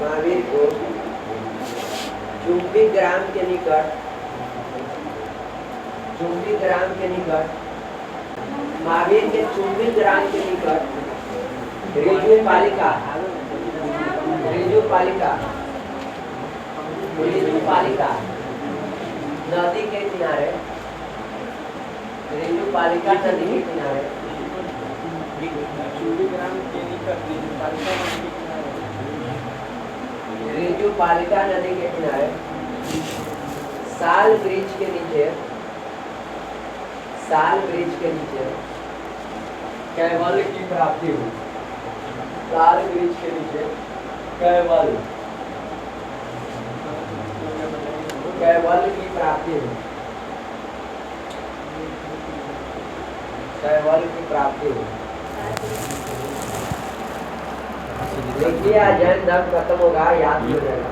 महावीर को चुंबी ग्राम के निकट महावीर के चुंबी ग्राम के निकट ऋजु पालिका नदी के किनारे ऋजु पालिका नदी के किनारे ऋजु पालिका नदी के किनारे साल वृक्ष के नीचे कैवल्य की प्राप्ति हुई। साल वृक्ष के नीचे कैवल्य की प्राप्ति हुई। देखिए आज जैन धर्म खत्म होगा, याद हो जाएगा।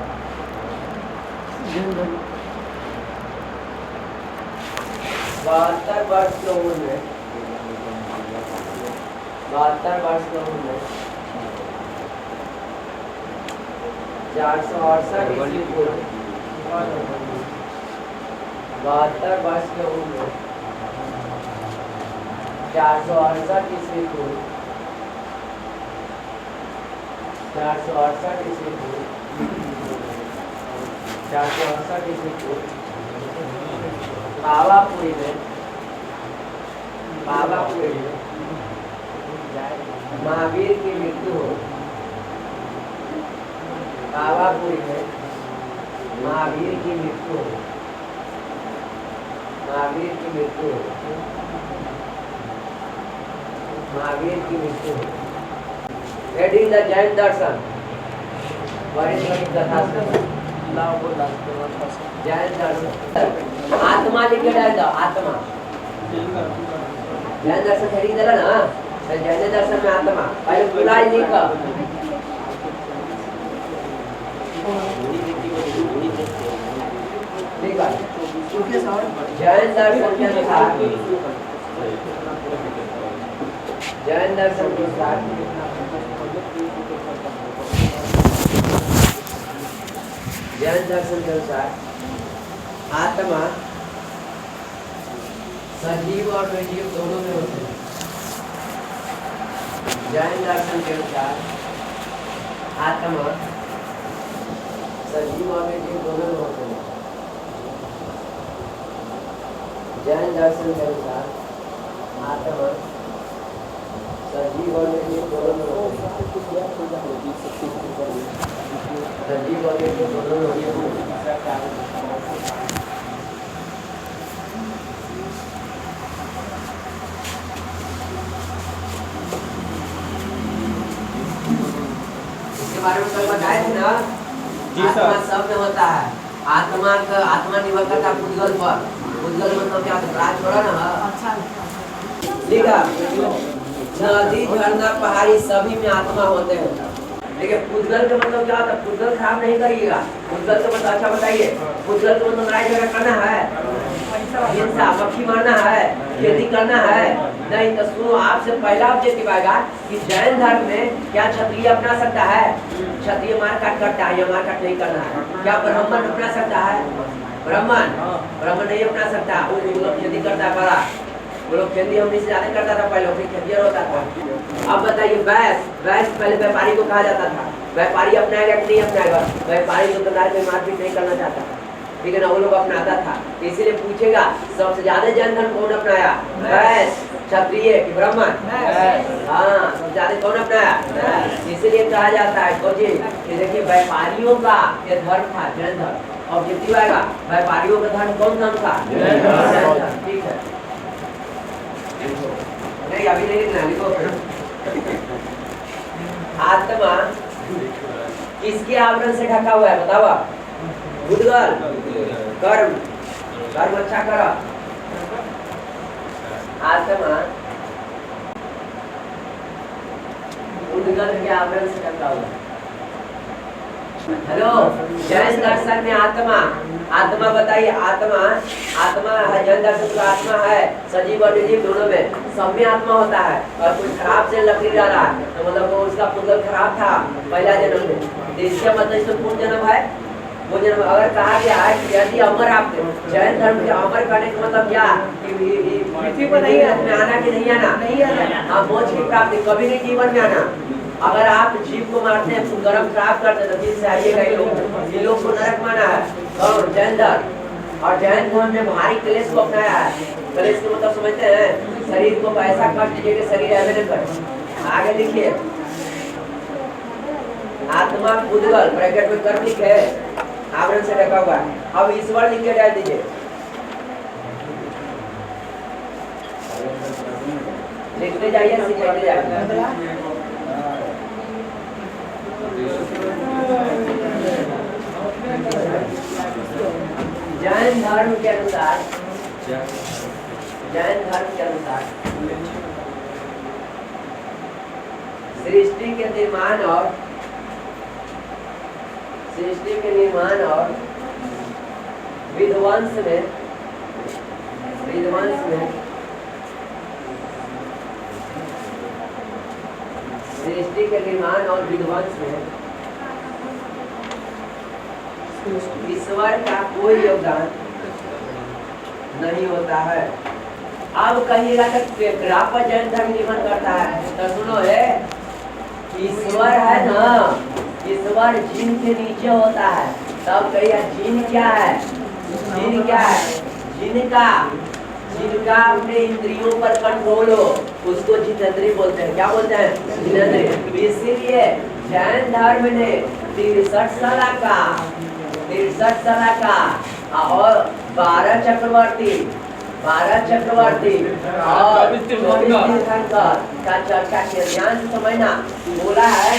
72 वर्ष की उम्र में 468 ईस्वी पूर्व 72 वर्ष की उम्र में 468 ईस्वी पूर्व पावापुरी में महावीर की मृत्यु हो। पावापुरी में महावीर की मृत्यु हो। Heading the Jain Darshan. Jain दर्शन आत्मा लिखे डाल दो। आत्मा जैन दर्शन खरीद दिला ना, तो जैन दर्शन में आत्मा पहले पूरा ही लिखा। जैन दर्शन के अनुसार आत्मा सजीव और निर्जीव दोनों में होते हैं। जैन दर्शन के अनुसार आत्मा सजीव और निर्जीव दोनों में होते हैं। जैन दर्शन के अनुसार आत्मा सजीव और निर्जीव दोनों में होते हैं। सजीव और निर्जीव दोनों में होते हैं। बारे में कल बताए थे ना। आत्मा सब में होता है। आत्मा निर्भर करता है पुद्गल पर। पुद्गल मतलब क्या राज छोड़ा ना। लिखा नदी झरना पहाड़ी सभी में आत्मा होते हैं। देखिए पुद्गल का मतलब क्या होता है? पुद्गल खराब नहीं करिएगा। पुद्गल का मतलब अच्छा बताइए। पुद्गल का मतलब लड़ाई झगड़ा करना है, हिंसा पक्षी मारना है, खेती करना है नहीं। तो सुनो, आपसे पहला ऑब्जेक्टिव आएगा कि जैन धर्म में क्या क्षत्रिय अपना सकता है? क्षत्रिय मारकाट करता है या मारकाट नहीं करना है? क्या ब्राह्मण अपना सकता है? ब्राह्मण नहीं अपना सकता। वो लोग खेती करता है बड़ा, वो लोग खेती हमने से ज्यादा करता था पहले, फिर खेतिहर होता था। अब बताइए वैश्य पहले व्यापारी को कहा जाता था। व्यापारी अपनाएगा कि नहीं अपनाएगा? व्यापारी दुकानदार में मारपीट नहीं करना चाहता था, ठीक है ना, वो लोग अपनाता था। इसीलिए पूछेगा सबसे ज्यादा जैन धर्म कौन अपनाया? वैश्य, क्षत्रिय कि ब्राह्मण? हाँ, सबसे ज्यादा कौन अपनाया? इसीलिए कहा जाता है कि देखिए व्यापारियों का ये धर्म था जैन धर्म। ऑब्जेक्टिव आएगा व्यापारियों का धर्म कौन धर्म था? ठीक है, नहीं अभी नहीं लिखना, लिखो। आत्मा किसके आवरण से ढका हुआ है बताओ आप? बुद्धगल कर्म अच्छा करो। आत्मा बुद्धगल के आवरण से ढका हुआ है। हेलो, जैन दर्शन में आत्मा, आत्मा बताइए, आत्मा, आत्मा है, जैन दर्शन का आत्मा है सजीव और निर्जीव दोनों में, सब में आत्मा होता है। और कोई खराब से लकड़ी डाला तो मतलब वो उसका पूर्वजन्म खराब था पहला जन्म में, इसका मतलब इसमें पूर्व जन्म है। वो जन्म अगर कहा गया है कि यदि अमर, आप जैन धर्म के अमर करने का मतलब क्या, पृथ्वी पर नहीं आना कि नहीं आना, नहीं आना, हाँ मोक्ष की प्राप्ति, कभी नहीं जीवन में आना। अगर आप जीव को मारते हैं, गर्म खराब करते हैं, तो फिर से आइएगा ये लोग को नरक माना है। और जैन धर्म, और जैन धर्म ने भारी क्लेश को अपनाया है। क्लेश को मतलब समझते हैं, शरीर को ऐसा कष्ट दीजिए कि शरीर ऐसे न करे। आगे लिखिए, आत्मा पुद्गल ब्रैकेट में कर्म लिखे है, आवरण से ढका हुआ है। अब ईश्वर लिख के डाल दीजिए, लिखते जाइए, सिखाते जाइए। जैन धर्म के अनुसार, जैन धर्म के अनुसार सृष्टि के निर्माण और विध्वंस में सृष्टि के निर्माण और विध्वंस में ईश्वर का कोई योगदान नहीं होता है। अब कहिएगा तो केकरा पर जैन धर्म निर्भर करता है, तो सुनो है, ईश्वर है ना, ईश्वर जीन के नीचे होता है। तब कहिए जीन क्या है, जीन क्या है, जिनका अपने इंद्रियों पर कंट्रोल हो उसको जितेंद्रिय बोलते हैं। क्या बोलते हैं? जितेंद्रिय। इसीलिए जैन धर्म ने 63 साल का और 12 चक्रवर्ती और 24 तीर्थंकर का चर्चा के ध्यान से समझना। बोला है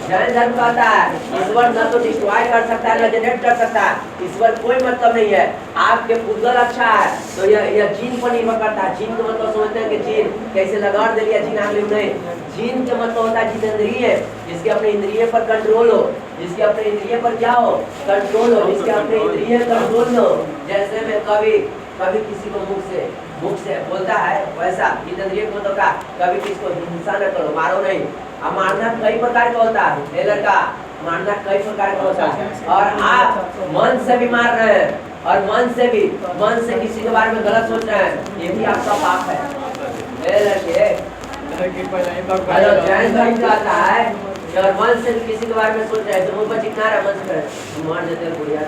जैन धर्म कहता है ईश्वर न तो डिस्ट्रॉय कर सकता है न जनरेट कर सकता है, ईश्वर कोई मतलब नहीं है। आपके पुद्गल अच्छा है तो यह जीन पर निर्भर करता है। जीन का मतलब समझते हैं कि जीन कैसे लगाड़ दे लिया, जीन आगे नहीं। जीन के मतलब होता है जितेंद्रिय, जिसके अपने इंद्रिय पर कंट्रोल हो, जिसके अपने इंद्रिय पर क्या हो, कंट्रोल हो, जिसके अपने इंद्रिय कंट्रोल हो। जैसे मैं कभी किसी को मुख से बोलता है वैसा जितेंद्रिय को तो का कभी किसी को हिंसा न करो, मारो नहीं। अब मारना कई प्रकार का होता है, ये लड़का मारना कई प्रकार का होता है। और आप मन से भी मार रहे हैं और मन से किसी के बारे में गलत सोच रहे हैं, ये भी आपका पाप है। ये लड़के जैन धर्म कहता है और मन से किसी के बारे में सोच रहे हैं तो मुंह पर चिकना रहा, मन से मार देते हैं बुढ़िया।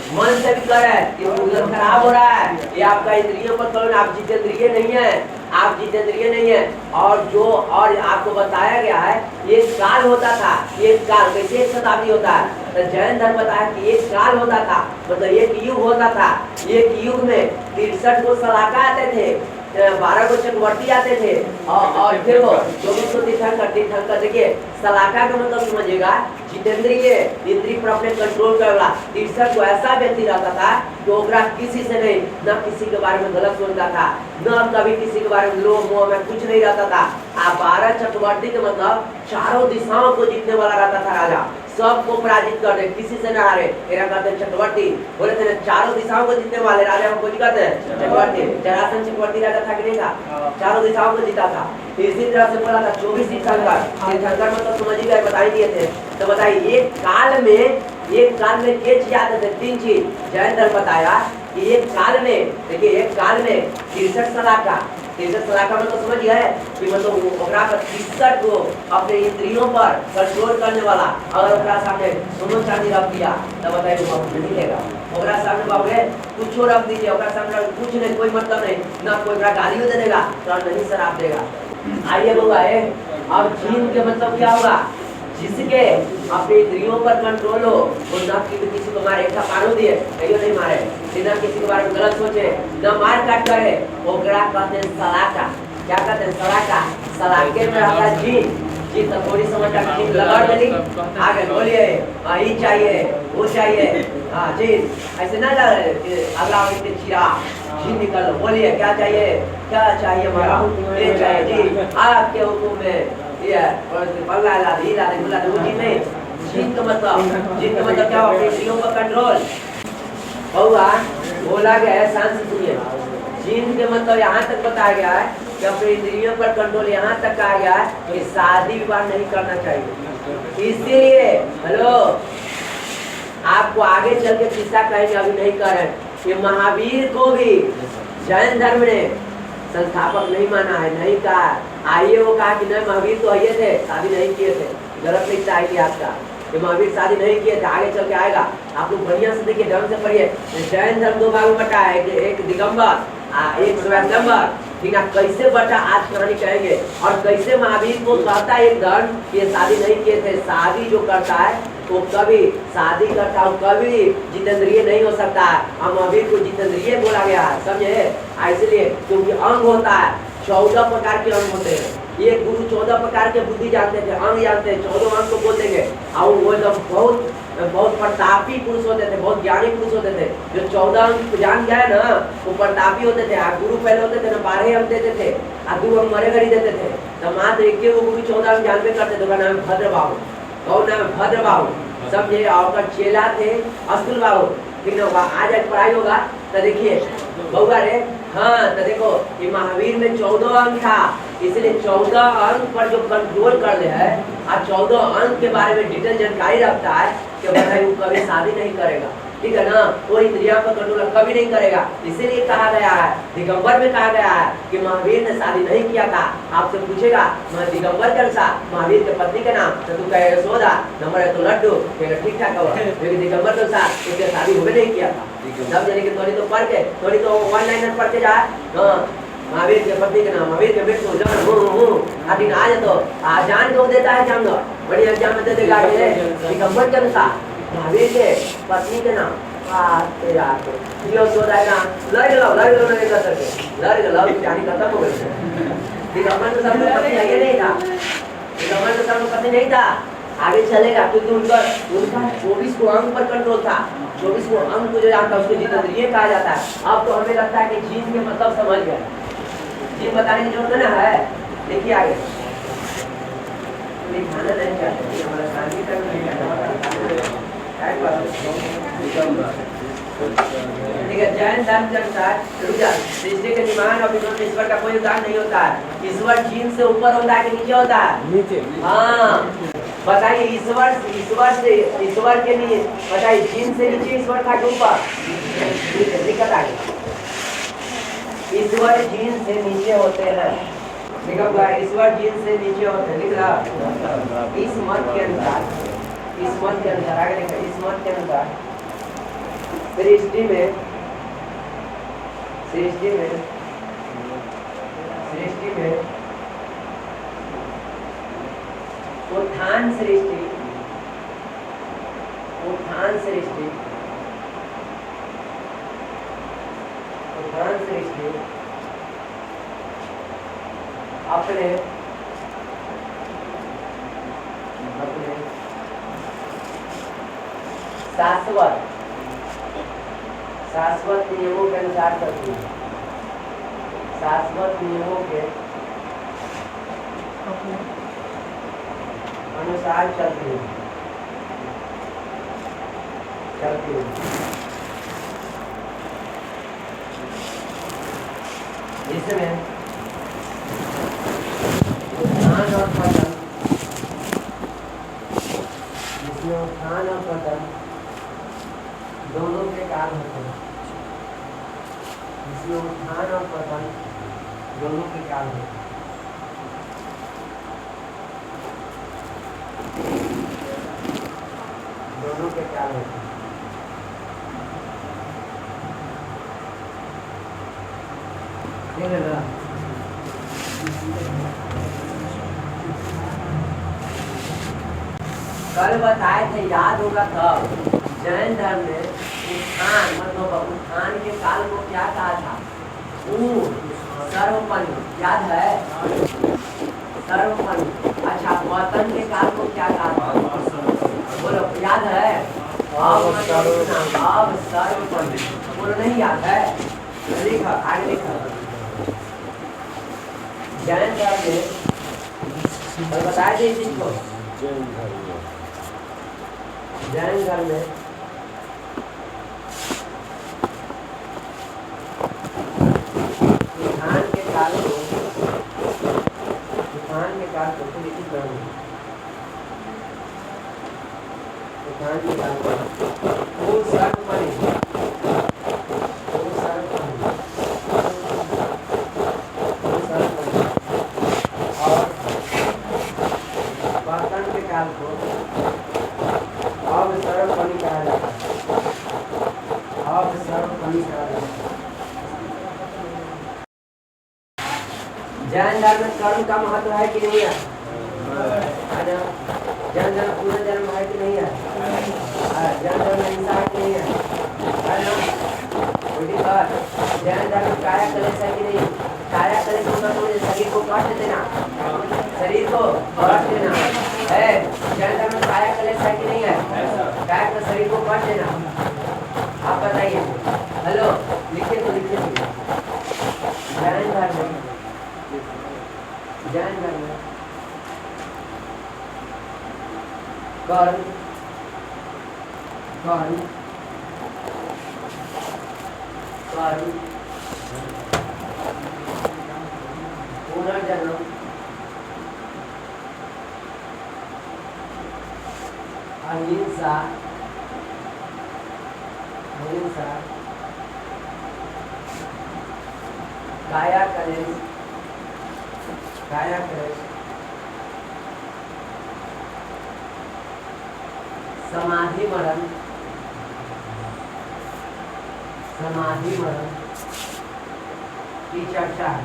मन से भी कर रहा है कि उधर खराब हो रहा है, ये आपका इंद्रियों पर करो। आप जितेंद्रिय नहीं है, आप जितेंद्रिय नहीं है। और जो और आपको बताया गया है एक काल होता था, एक काल कैसे एक शताब्दी होता है, तो जैन धर्म बताया कि एक काल होता था, मतलब एक युग होता था। एक युग में 63 को सलाका आते थे, 12 को चक्रवर्ती आते थे और फिर वो 24 को तीर्थंकर। देखिए सलाका का मतलब समझिएगा जितेंद्रिय, इंद्रिय पर अपने कंट्रोल करना। 63 को ऐसा व्यक्ति रहता था कि ओकरा किसी से नहीं, न किसी के बारे में गलत सोचता था, न कभी किसी के बारे में लोभ मोह में कुछ नहीं रहता था। 12 चक्रवर्ती के मतलब चारों दिशाओं को जीतने वाला रहता था राजा, सबको पराजित कर दे, किसी से न हारे। मेरा कहते हैं चक्रवर्ती, बोले थे चारों दिशाओं को जीतने वाले राजा को कहते हैं चक्रवर्ती। जरासंध चक्रवर्ती राजा था कि नहीं था, चारों दिशाओं को जीता था। इसी तरह से बोला था 24 तीर्थंकर मतलब समझिए बता ही दिए थे। तो बताइए एक काल में क्या चीज आते थे, 3 चीज जैन धर्म बताया कि एक काल में, देखिए एक काल में 63 सलाका मतलब समझ गए कि मतलब ओकरा पर 63 को अपने इंद्रियों पर कंट्रोल करने वाला। अगर ओकरा सामने सोना चांदी रख दिया तो बताइए वो नहीं लेगा। ओकरा सामने बाबू कुछ रख दीजिए, ओकरा सामने कुछ नहीं, कोई मतलब नहीं, ना कोई ओकरा गालियों दे देगा तो नहीं शराब देगा। आइए बउआ, अब जीन के मतलब क्या होगा, जिसके अपने इंद्रियों पर कंट्रोल हो, वो न किसी को मारे, एक मारो दिए नहीं मारे, न किसी के बारे में गलत सोचे, न मार काट करे, ओकरा कहते हैं सलाका। क्या कहते हैं? सलाका। सलाके में रहता है जीन तो थोड़ी समझ का जीन लगा देली, आगे बोलिए ये चाहिए वो चाहिए, हाँ जी ऐसे ना अगला चिरा जीन निकल लो, बोलिए क्या चाहिए हमारा, ये चाहिए जी, आपके हुक्म में ये पल्ला ला दी ला दे बुला दे वो जीन नहीं, जीन का मतलब क्या होता है? इंद्रियों का कंट्रोल। बहुआ बोला गया है, शांत से सुनिए। जीन के मतलब यहाँ तक बताया गया है कि अपने इंद्रियों पर कंट्रोल यहाँ तक कहा गया है कि शादी विवाह नहीं करना चाहिए। इसीलिए हेलो आपको आगे चल के किस्सा कहेंगे, अभी नहीं करें कि महावीर को भी जैन धर्म ने संस्थापक नहीं माना है, नहीं कहा। आइए वो कहा कि नहीं महावीर तो आइए थे, शादी नहीं किए थे, गलत नहीं चाहिए आपका कि महावीर शादी नहीं किए थे, आगे चल के आएगा। आप लोग बढ़िया से देखिए, ढंग से पढ़िए। जैन धर्म दो भाग में बटा है, एक दिगंबर एक स्वयंवर, ठीक है। कैसे बटा आज कहानी कहेंगे, और कैसे महावीर को कहता है एक धर्म ये शादी नहीं किए थे। शादी जो करता है वो कभी शादी करता है कभी जितेंद्रिय नहीं हो सकता है। और महावीर को जितेंद्रिय बोला गया है, समझे? इसलिए क्योंकि अंग होता है, 14 प्रकार के अंग होते हैं। ये गुरु 14 प्रकार के बुद्धि जानते थे, अंग जानते हैं, 14 अंग को बोल देंगे। और वो एकदम बहुत प्रतापी पुरुष होते थे, बहुत ज्ञानी पुरुष होते थे। जो 14 अंक जान गए ना वो प्रतापी होते थे। गुरु पहले होते थे ना 12 अंक देते थे, 2 अंक मरे घड़ी देते थे। तो मात्र एक गुरु 14 अंक जानबे करते थे, नाम भद्र बाबू, और नाम भद्र बाबू, समझे? और चेला थे अस्तुल बाबू, ठीक ना। आज पढ़ाई होगा तो देखिए बहुआ रे, हाँ तो देखो ये महावीर में 14 अंक था, इसलिए 14 अंक पर जो कंट्रोल कर ले है और 14 अंक के बारे में डिटेल जानकारी रखता है कि भाई वो कभी शादी नहीं करेगा, ठीक है ना। वो इंद्रिया पर कंट्रोल कभी नहीं करेगा। इसीलिए कहा गया है, दिगंबर में कहा गया है कि महावीर ने शादी नहीं किया था। आपसे पूछेगा मैं दिगंबर के अनुसार महावीर के पत्नी के नाम, तो तू कहेगा यशोदा, नंबर है तो लड्डू, कहेगा ठीक ठाक होगा। लेकिन दिगंबर के अनुसार उसने शादी होवे नहीं किया था। सब जाने की थोड़ी तो पढ़ के, थोड़ी तो वन लाइनर पढ़ के जाए, महावीर के पत्नी के नाम, महावीर के बेटे को जब दिन आ जाए तो जान को देता है जान, बड़ी एग्जाम दे देगा दिगंबर के अनुसार महावीर के पत्नी के नाम। तेरा तो यो सोदाएगा लड़ गलो नहीं कर सकते, लड़ गलो कहानी खत्म हो गई। दिगंबर तो सब पत्नी है नहीं था, दिगंबर तो सब पत्नी नहीं था। आगे चलेगा क्योंकि उनका 24 को अंग पर कंट्रोल था। 24 को अंग को जो जानता है उसको जितेंद्रिय कहा जाता है। अब तो हमें लगता है कि जीन के मतलब समझ गए, जीन बताने की जरूरत ना है। देखिए आगे दिखाना नहीं चाहते, हमारा शांति करना नहीं चाहता। ठीक है, जैन धर्म के अनुसार सृष्टि के निर्माण और विध्वंस में ईश्वर का कोई योगदान नहीं होता है। ईश्वर जीन से ऊपर होता है कि नीचे होता है? नीचे। हाँ बताइए, ईश्वर के लिए बताइए, जीन से नीचे ईश्वर था कि ऊपर? दिक्कत आ गई। ईश्वर जीन से नीचे होते हैं, ईश्वर जीन से नीचे होते हैं, लिख रहा। इस मत के अनुसार, इस मत के अनुसार आगे लिखा, इस मत के अनुसार सृष्टि में उत्थान सृष्टि अपने शाश्वत नियमों के अनुसार करती है, शाश्वत नियमों के अनुसार चलती है। इसमें उत्थान और पतन, इसमें उत्थान और पतन दोनों के कारण होते हैं। इसमें उत्थान और पतन दोनों के कारण होते हैं। दोनों के कारण होते हैं। कल बताए थे, याद होगा तब, जैन धर्म में उत्थान मतलब उत्थान के काल को क्या कहा था? सर्वपन, याद है? सर्वपन। अच्छा, पतन के काल को क्या कहा था? बोलो, याद है? अब सर्वपन, बोलो नहीं याद है? लिखा, आगे लिखा। जैन धर्म में और बता दी चीज को जैन धर्म में धान के काल को लिखित करूंगी धान के काल को वो सर्व बने और बर्तन के काल को अब सर्वपनी कहा जाता है अब सर्वपनी कहा जाता है। जैन धर्म में कर्म का महत्व है कि नहीं है? जैन धर्म पूरा जन्म है कि नहीं है? जैन धर्म में हिंसा है कि नहीं है? जैन धर्म में काया कलेश है कि नहीं? काया कलेश होगा तो शरीर को काट देना, शरीर को काट देना है। जैन धर्म में काया कलेश है कि नहीं है? काया का शरीर को काट देना। आप बताइए। हेलो लिखिए तो लिखिए। जैन धर्म कर्म पुनर्जन्म अहिंसा काया कलेश समाधि मरण की चर्चा है।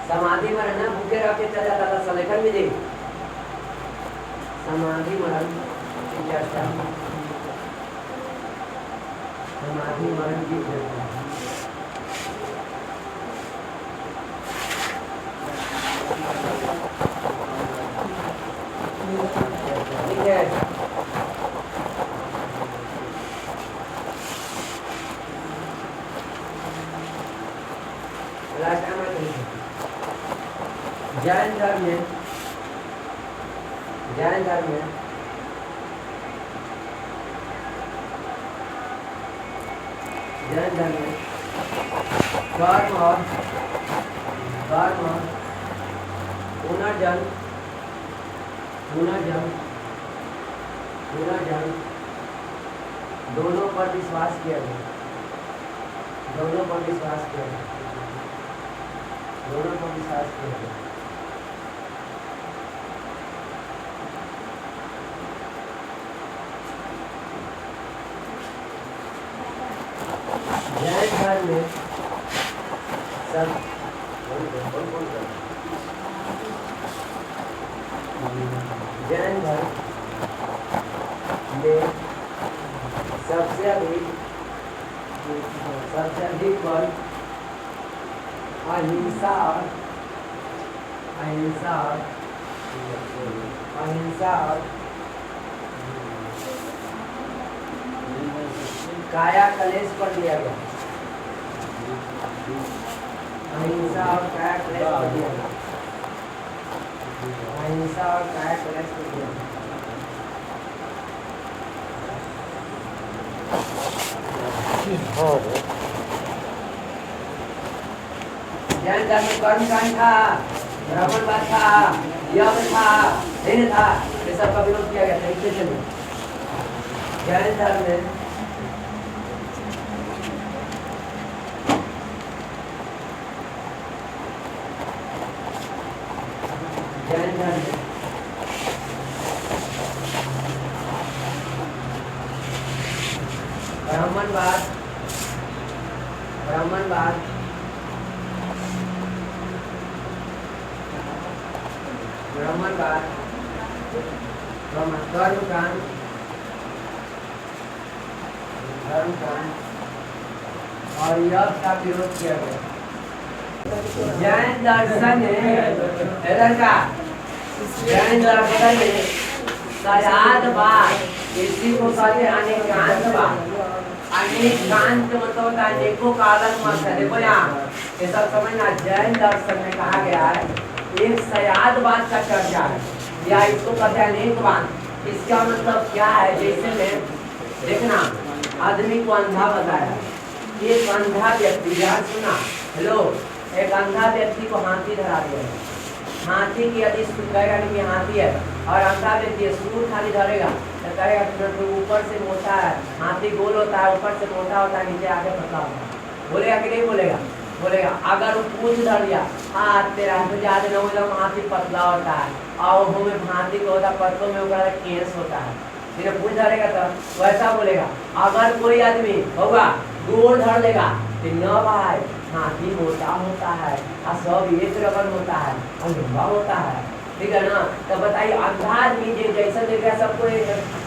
समाधि मरण ना भूखे रह के चला जाता था सलेखन में देख समाधि मरण की चर्चा समाधि मरण की चर्चा ठीक है। जैन धर्म में कर्म और पुनर्जन्म दोनों पर विश्वास किया गया। जैन धर्म में सब जैन धर्म में सबसे अधिक बल अहिंसा और काया कलेश पर दिया गया। अहिंसा और काया कलेश पर दिया गया। जैन धर्म में कर्मकांड था, ब्राह्मणवाद था, यज्ञ था, यज्ञ था, ये सब का विरोध किया गया था। जैन धर्म में ब्राह्मणवाद कर्मकांड और यज्ञ का विरोध किया गया। जैन दर्शन में सजादवाद इसी को कहते हैं अनेकांतवाद। अनेकांत मतलब होता है अनेकों का अलग मत है। देखो यहाँ ये सब समझना। जैन दर्शन में कहा गया है एक सयादवाद का चर्चा है, या इसको कहते हैं अनेकवाद। इसका मतलब क्या है? जैसे में देखना, आदमी को अंधा बताया, एक अंधा व्यक्ति, यार सुना, हेलो, एक अंधा व्यक्ति को हाथी धरा दिया, हाथी की यदि कहेगा कि हाथी है, और अंधा व्यक्ति सूर खाली धरेगा तो कहेगा तो ऊपर से मोटा है, हाथी गोल होता है, ऊपर से मोटा होता है, नीचे आगे पतला होता है, बोलेगा कि नहीं बोलेगा? बोलेगा। अगर वो पूछ धर लिया, हाँ तेरा तो ज्यादा न हो जाओ, हाथी पतला होता है, और हमें हाथी को होता पतलों में ऊपर केस होता है, फिर पूछ धरेगा तो वैसा बोलेगा। अगर कोई आदमी होगा गोल धर लेगा कि न भाई हाथी मोटा होता है, सब एक रकम होता है, लंबा होता है, ठीक है ना? तो बताइए, अंधा आदमी जैसा देख रहा है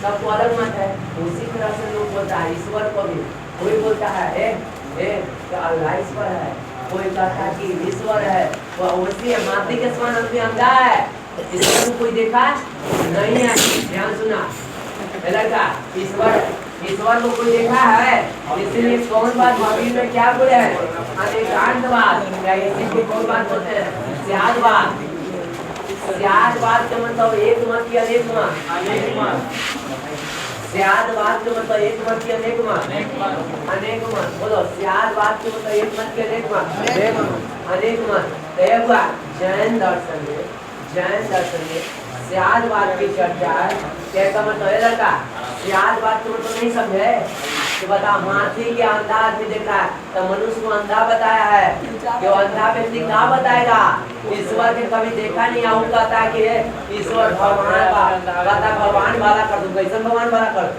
सबको अलग मत है, उसी तरह से लोग बोलता है ईश्वर को भी। कोई बोलता है अल्लाह ईश्वर है, कोई कहता है कि ईश्वर है, वैसे हाथी के समान आदमी अंधा है, ईश्वर को कोई देखा नहीं है। ध्यान सुना लड़का, ईश्वर को कोई देखा है? इसलिए कौन बात भगवीन में क्या बोले हैं? अनेकांतवाद, या इसी को कौन बात बोलते हैं? स्यादवाद। स्यादवाद का मतलब एक मत की अनेक मत, स्यादवाद का मतलब एक मत की अनेक मत, अनेक मत बोलो। स्यादवाद का मतलब एक मत की अनेक मत, अनेक मत। जैन दर्शन में स्यादवाद की चर्चा है। क्या मतलब है लड़का? स्यादवाद को तो नहीं समझे तो बता, हाथी के अंधा आदमी देख रहा है तो मनुष्य को अंधा बताया है, कि अंधा व्यक्ति क्या बताएगा? ईश्वर के कभी देखा नहीं, आऊ कहता है कि ईश्वर भगवान भगवान वाला कर दूं, कैसन भगवान वाला कर दूं?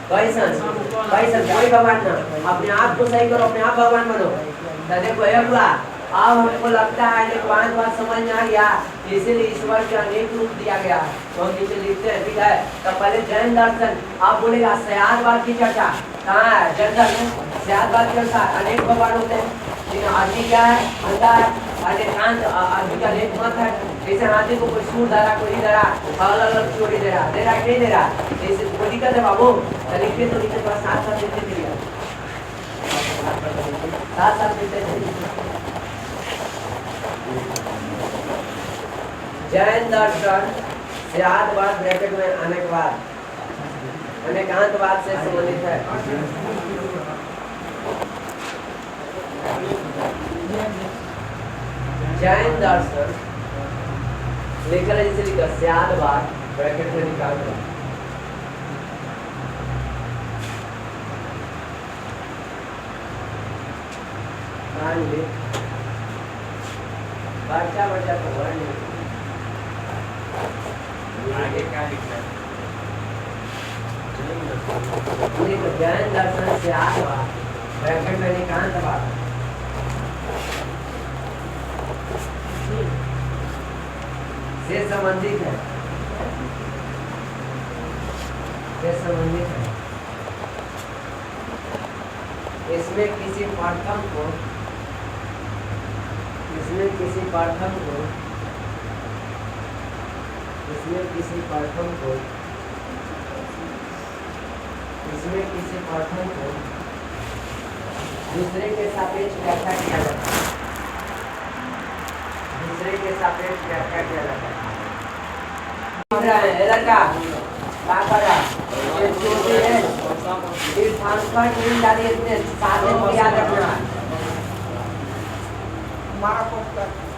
कैसन कोई भगवान ना, अपने आप को सही करो, अपने आप भगवान बनो। तो देखो अब हमको लगता है एक बात समझ में आ गया, इसीलिए ईश्वर के अनेक रूप दिया गया। तो हम नीचे लिखते हैं, ठीक है? तो पहले जैन दर्शन, आप बोलेगा स्यादवाद की चर्चा कहाँ है? जैन दर्शन स्यादवाद के अनुसार अनेक भगवान होते हैं, लेकिन आदमी क्या है? अंधा है, अनेकांत आदमी का अनेक मत है। जैसे हाथी को कोई सूर धरा, कोई धरा, अलग अलग चोरी दे रहा कि नहीं दे रहा, जैसे कोई दिक्कत है बाबू? लिखते तो नीचे थोड़ा साथ साथ लिखते चलिए, साथ साथ लिखते चलिए। जैन दर्शन स्यादवाद ब्रैकेट में अनेकवाद, अनेकांतवाद से संबंधित है। जैन दर्शन लिखा है, जिसे लिखा स्यादवाद ब्रैकेट में निकाल दो। बच्चा तो वर्ण आगे क्या लिखना है? जैन दर्शन स्यादवाद ब्रैकेट में अनेकांतवाद से संबंधित है, इसमें किसी पाठक को दूसरे के सापेक्ष व्याख्या किया जाता है, लड़का क्या कर रहा है? छोटे हैं, फिर ट्रांसफर नहीं डाले, इतने सादे को याद रखना।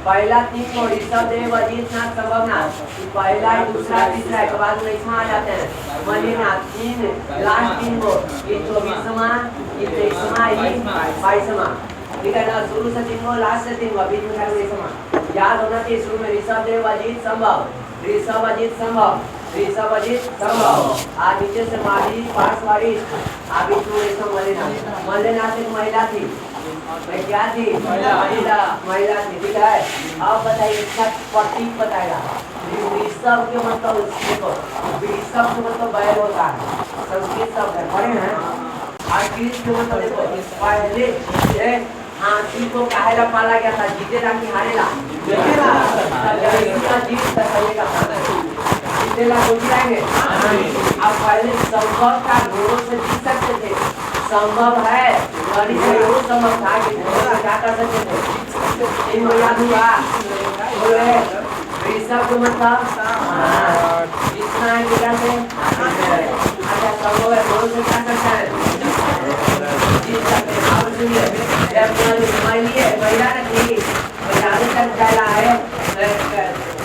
पहला तीन को ऋषभ देव अजीत नाथ संभवना, पहला ही दूसरा तीसरा के बाद में इसमें आ जाते हैं महीना तीन, लास्ट तीन को ये 24वां, ये 23वां, ये 22वां, ठीक है ना? शुरू से तीन को, लास्ट से तीन को, बीच में 28वां। याद होना चाहिए, शुरू में ऋषभ देव अजीत संभव, आज नीचे से माली पार्स वाली, अभी तो ऐसा मलेना से महिला थी, मैं क्या थी? महिला थी, ठीक है? अब बताइए इसका प्रतीक बताएगा। ऋषभ के मतलब ऋषभ के मतलब बैल होता है, संस्कृत शब्द है, पढ़े हैं? और कृष्ण के मतलब देखो, पहले हाथी को काहेला पाला गया था? जीतेला कि हारेला? जीतेला को जिलाएंगे। अब पहले संभव का घोड़ों से जीत सकते थे, संभव है, संभव था कि घोड़ों से क्या कर सकते थे? इनको याद हुआ? बोलो है ऋषभ को मतलब जितना है बेटा से अच्छा सब लोग है दोनों से क्या करता है जीत सकते हैं। आप सुनिए जब हमारे लिए महिला रखी महिला तक चला है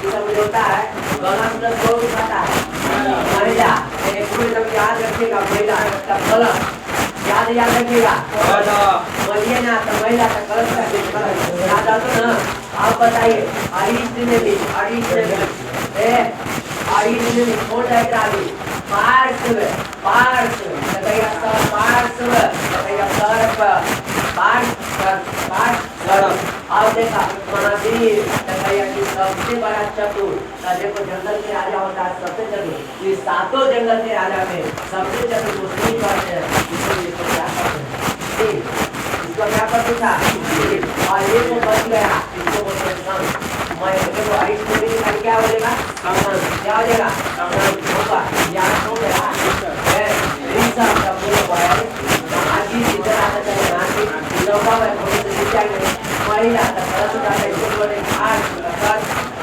सब होता है गलत प्लस दो खाता है महिला एक पूरे तक याद रखिएगा महिला तब गलत याद रखिएगा बोलिए ना तो महिला का गलत का याद आता ना। आप बताइए आरिश ने भी छोड़ है क्रांति पार्श्व लगाइए सब पार्श्व लगाइए सर्प आप देखा महावीर लगाइए कि सबसे बड़ा चतुर देखो जंगल के राजा होता है सबसे चतुर इस सातों जंगल के राजा में सबसे चतुर मुस्लिम करते हैं इसको क्या करते हैं इसको क्या करते था और ये तो बच गया इसको बोलते हैं मैं देखो आइस में भी क्या हो जाएगा क्या हो जाएगा होगा यार हो गया है रीसा का पूरा बॉय आज ही इधर आता चले नाची लोगा में थोड़े से नीचे गए महिला का तरस का इसको बोले आज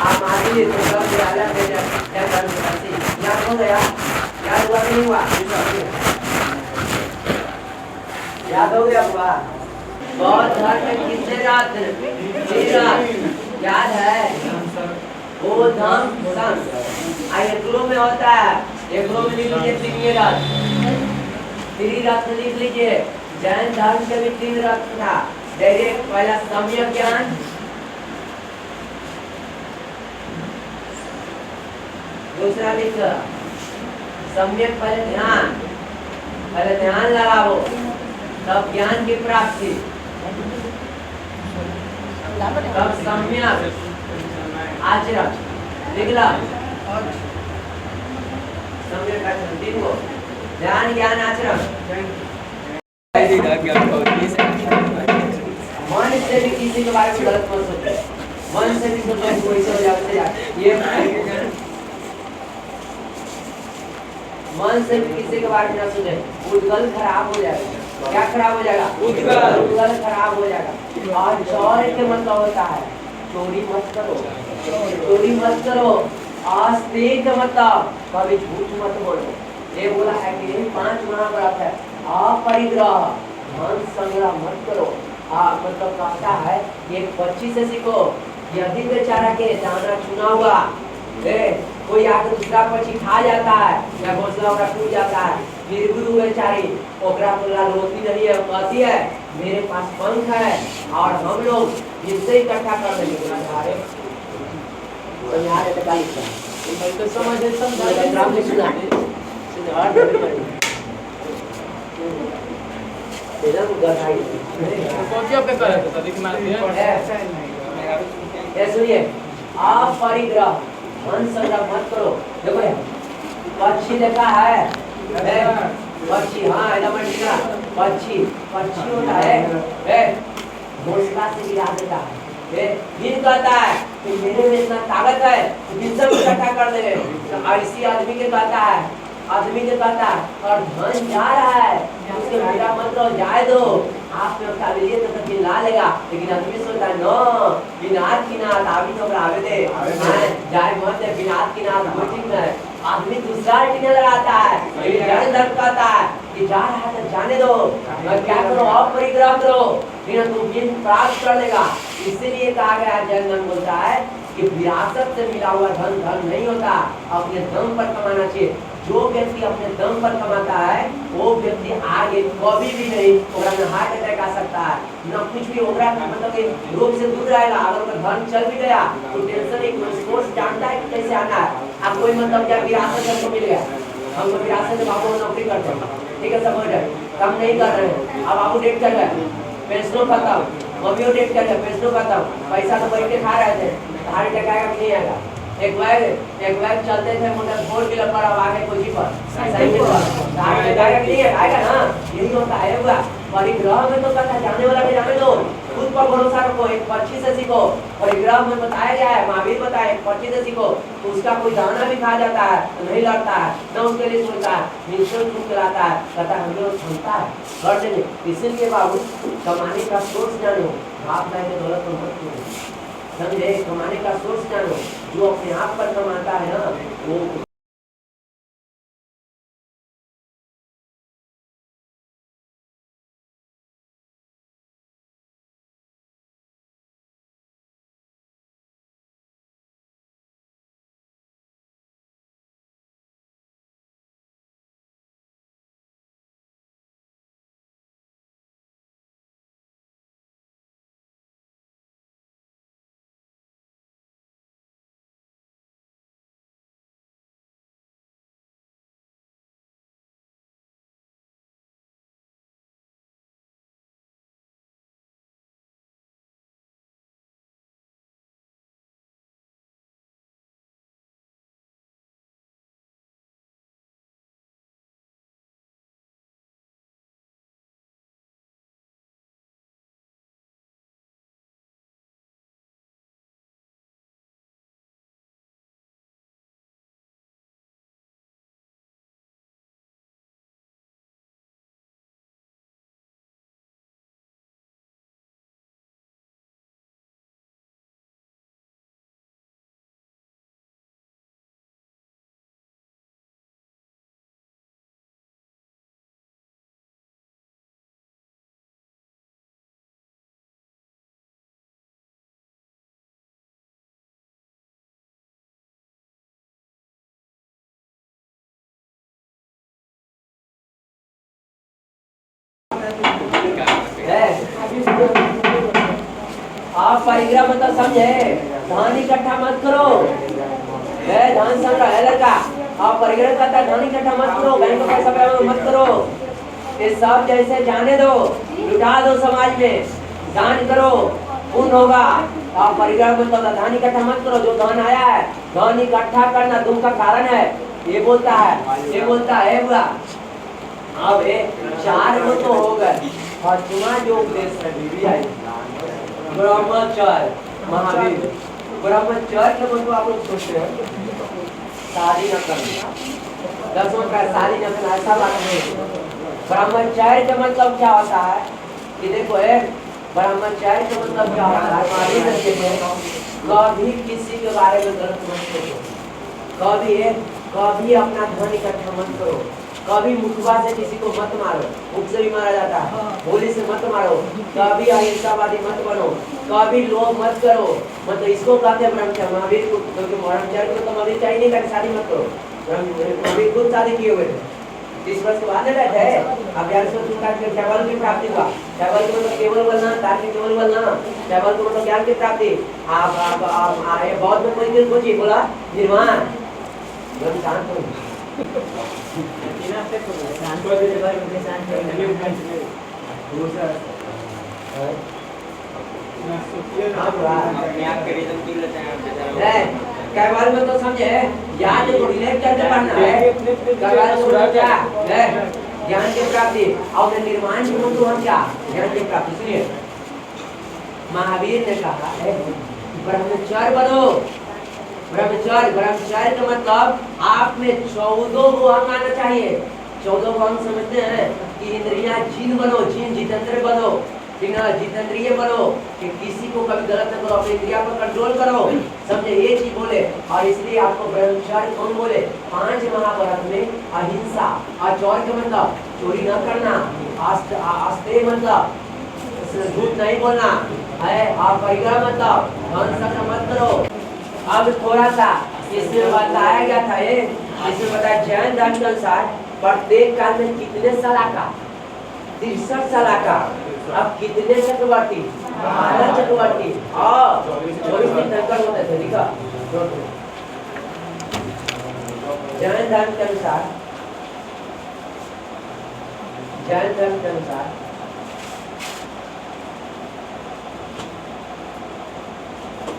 आप आदमी तो सब राजा दे क्या कर सकते यार हो गया यार हुआ नहीं हुआ याद हो गया हुआ बहुत धर्म में कितने रात याद है वो धम संग एकरो में होता है एकरो में लिख लीजिए तीन रत्न लिख लीजिए जैन धर्म के भी 3 रत्न था डायरेक्ट पहला सम्यक ज्ञान दूसरा लिख सम्यक पहले ध्यान लगाओ तब ज्ञान की प्राप्ति तब सम्यक आचरण निकला सम्यक आचरण तीनों ध्यान ज्ञान आचरण मन से भी किसी के बारे में गलत मत सोचो मन से भी सोचो कोई से हो जाए ये मन से भी किसी के बारे में ना सोचे उद्गल खराब हो जाएगा क्या खराब हो जाएगा उद्गल खराब हो जाएगा और चौर के मतलब होता है चोरी मत करो आस्तिक मतलब कभी झूठ मत बोलो ये बोला है कि 5 महाव्रत है अपरिग्रह धन संग्रह मत करो मतलब कहता है एक बच्ची से सीखो यदि बेचारा के दाना चुना हुआ कोई आकर दूसरा पक्षी खा जाता है या घोंसला ओकरा टूट जाता है फिर भी वो बेचारी ओकरा बोला रोती नहीं है कहती है मेरे पास पंख है और हम लोग इससे इकट्ठा कर देंगे सुनिए आप परिग्रह मन संग्रह मत करो देखो पक्षी देखा है पक्षी हाँ एकदम पक्षी होता है घोंसला से गिरा देता है दिन कहता है कि मेरे में इतना ताकत है दिन सब इकट्ठा कर दे और इसी आदमी के कहता है और धन जा रहा है उसके मेरा मंत्र जाए दो आप में काबिलियत तो चिल्ला लेगा लेकिन आदमी सोचता है नो बिनाथ की नाथ आदमी तो बराबर दे जाए मत दे बिनाथ की नाथ वो ठीक है आदमी दूसरा टीने लगाता है ये जड़ दर्द कहता है कि जा रहा है जाने दो मैं क्या करो आप परिग्रह करो फिर तुम जिन प्राप्त कर लेगा इसीलिए कहा गया जन बोलता है कि विरासत से मिला हुआ धन नहीं होता अपने दम पर कमाना चाहिए जो व्यक्ति अपने दम पर कमाता है वो व्यक्ति आगे कभी भी नहीं ओकरा में हार्ट अटैक आ सकता है न कुछ भी ओकरा मतलब कि रोग से दूर रहेगा अगर धन चल भी गया तो टेंशन एक सोर्स जानता है कि कैसे आना है अब कोई मतलब क्या विरासत हमको मिल गया हमको विरासत में बाबू नौकरी करते हैं ठीक है सब हो जाए काम नहीं कर रहे हैं अब बाबू डेट चल रहा है पेंशनों खत्म मम्मियों डेट चल रहा है पेंशनों खत्म पैसा तो बैठ के खा रहे थे हार्ट अटैक आएगा कि नहीं आएगा एक बैग चलते थे मोटर 4 व्हीलर पर अब आगे कोची पर साइकिल पर हार्ट अटैक आएगा कि नहीं आएगा ना यही होता है हुआ परिग्रह में तो कहता जाने वाला के जाने दो खुद पर भरोसा रखो एक पक्षी से सीखो परिग्रह में बताया गया है महावीर बताया एक पक्षी से सीखो तो उसका कोई दाना भी खा जाता है तो नहीं लड़ता है न उसके लिए सोचता है निश्चय खुद खिलाता है कहता है हम लोग क्षमता है कर देंगे इसीलिए बाबू कमाने का सोर्स जानो आप लाए दौलत तो मत समझे? कमाने का सोर्स जानो। जो अपने आप पर कमाता है ना वो आप परिग्रह मतलब समझे? धान इकट्ठा मत करो। धान संग्रह है लड़का। आप परिग्रह करता धान इकट्ठा मत करो, बैंक का पैसा मत करो। ये सब जैसे जाने दो, लुटा दो समाज में, दान करो, पुण्य होगा। आप परिग्रह मत करो, धान इकट्ठा मत करो। जो धन आया है धन इकट्ठा करना दुख का कारण है। ये बोलता है बुआ। अब 4 गो तो हो गए। पांचवा जो उपदेश है बीवी आई ब्रह्मचर्य महावीर। ब्रह्मचर्य का मतलब आप लोग सोच रहे हैं शादी न करना, 10वां का शादी न करना, ऐसा बात नहीं। ब्रह्मचर्य का मतलब क्या होता है कि देखो ब्रह्मचर्य का मतलब क्या होता है? कभी किसी के बारे में गलत मत सोचो, कभी अपना धन इकट्ठा मत करो, कभी मुखबा से किसी को मत मारो, मुख से भी मारा जाता है, गोली से मत मारो, कभी अहिंसावादी मत बनो, कभी लोभ मत करो। मतलब इसको कहते हैं ब्रह्मचर्य। महावीर को क्योंकि ब्रह्मचर्य को तो महावीर चाहिए नहीं था शादी मत करो। महावीर खुद शादी किए हुए थे, 30 वर्ष के बाद नहीं बैठे। अब 1100 का केवल की प्राप्ति हुआ। केवल को मतलब केवल बोलना, तार्किक केवल बोलना, केवल को मतलब ज्ञान की प्राप्ति। आप आए बहुत में कोई दिन पूछी बोला निर्वाण जब शांत हो कैवाल में तो समझे याद रिलेट करके पढ़ना है। कैवाल में क्या है? ज्ञान की प्राप्ति। और निर्माण की मतलब हम क्या? ज्ञान की प्राप्ति। सुनिए महावीर ने कहा ब्रह्मचर्य बनो। ब्रह्मचर्य का मतलब आप में 14 गो अंग आना चाहिए। 14 गो अंग समझते हैं कि इंद्रियां जिन बनो, जितेंद्र बनो, जितेंद्रिय बनो, कि किसी को कभी गलत न करो, अपनी इंद्रिया पर कंट्रोल करो। समझे? ये चीज बोले। और इसलिए आपको ब्रह्मचर्य कौन बोले? 5 महाव्रत में अहिंसा। आचौर का मतलब चोरी न करना, आस्ते मतलब झूठ नहीं बोलना है, और परिग्रह मतलब धन मत करो। अब थोड़ा सा इसमें बताया गया था इसमें बताया जैन धर्म के अनुसार प्रत्येक काल में कितने सलाका? 63 सलाका। अब कितने चक्रवर्ती? 12 चक्रवर्ती और 24 तीर्थंकर होते थे। ठीक है, जैन धर्म के अनुसार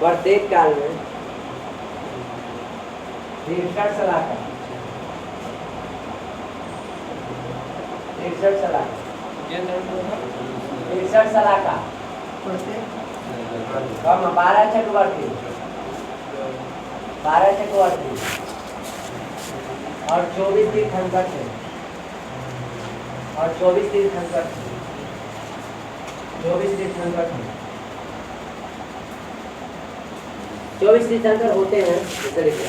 प्रत्येक काल में 63 सलाका। 63 सलाका। 63 सलाका। कम 12 चक्रवर्ती और 24 तीर्थंकर थे। 24 तीर्थंकर थे। 24 तीर्थंकर होते हैं इस तरीके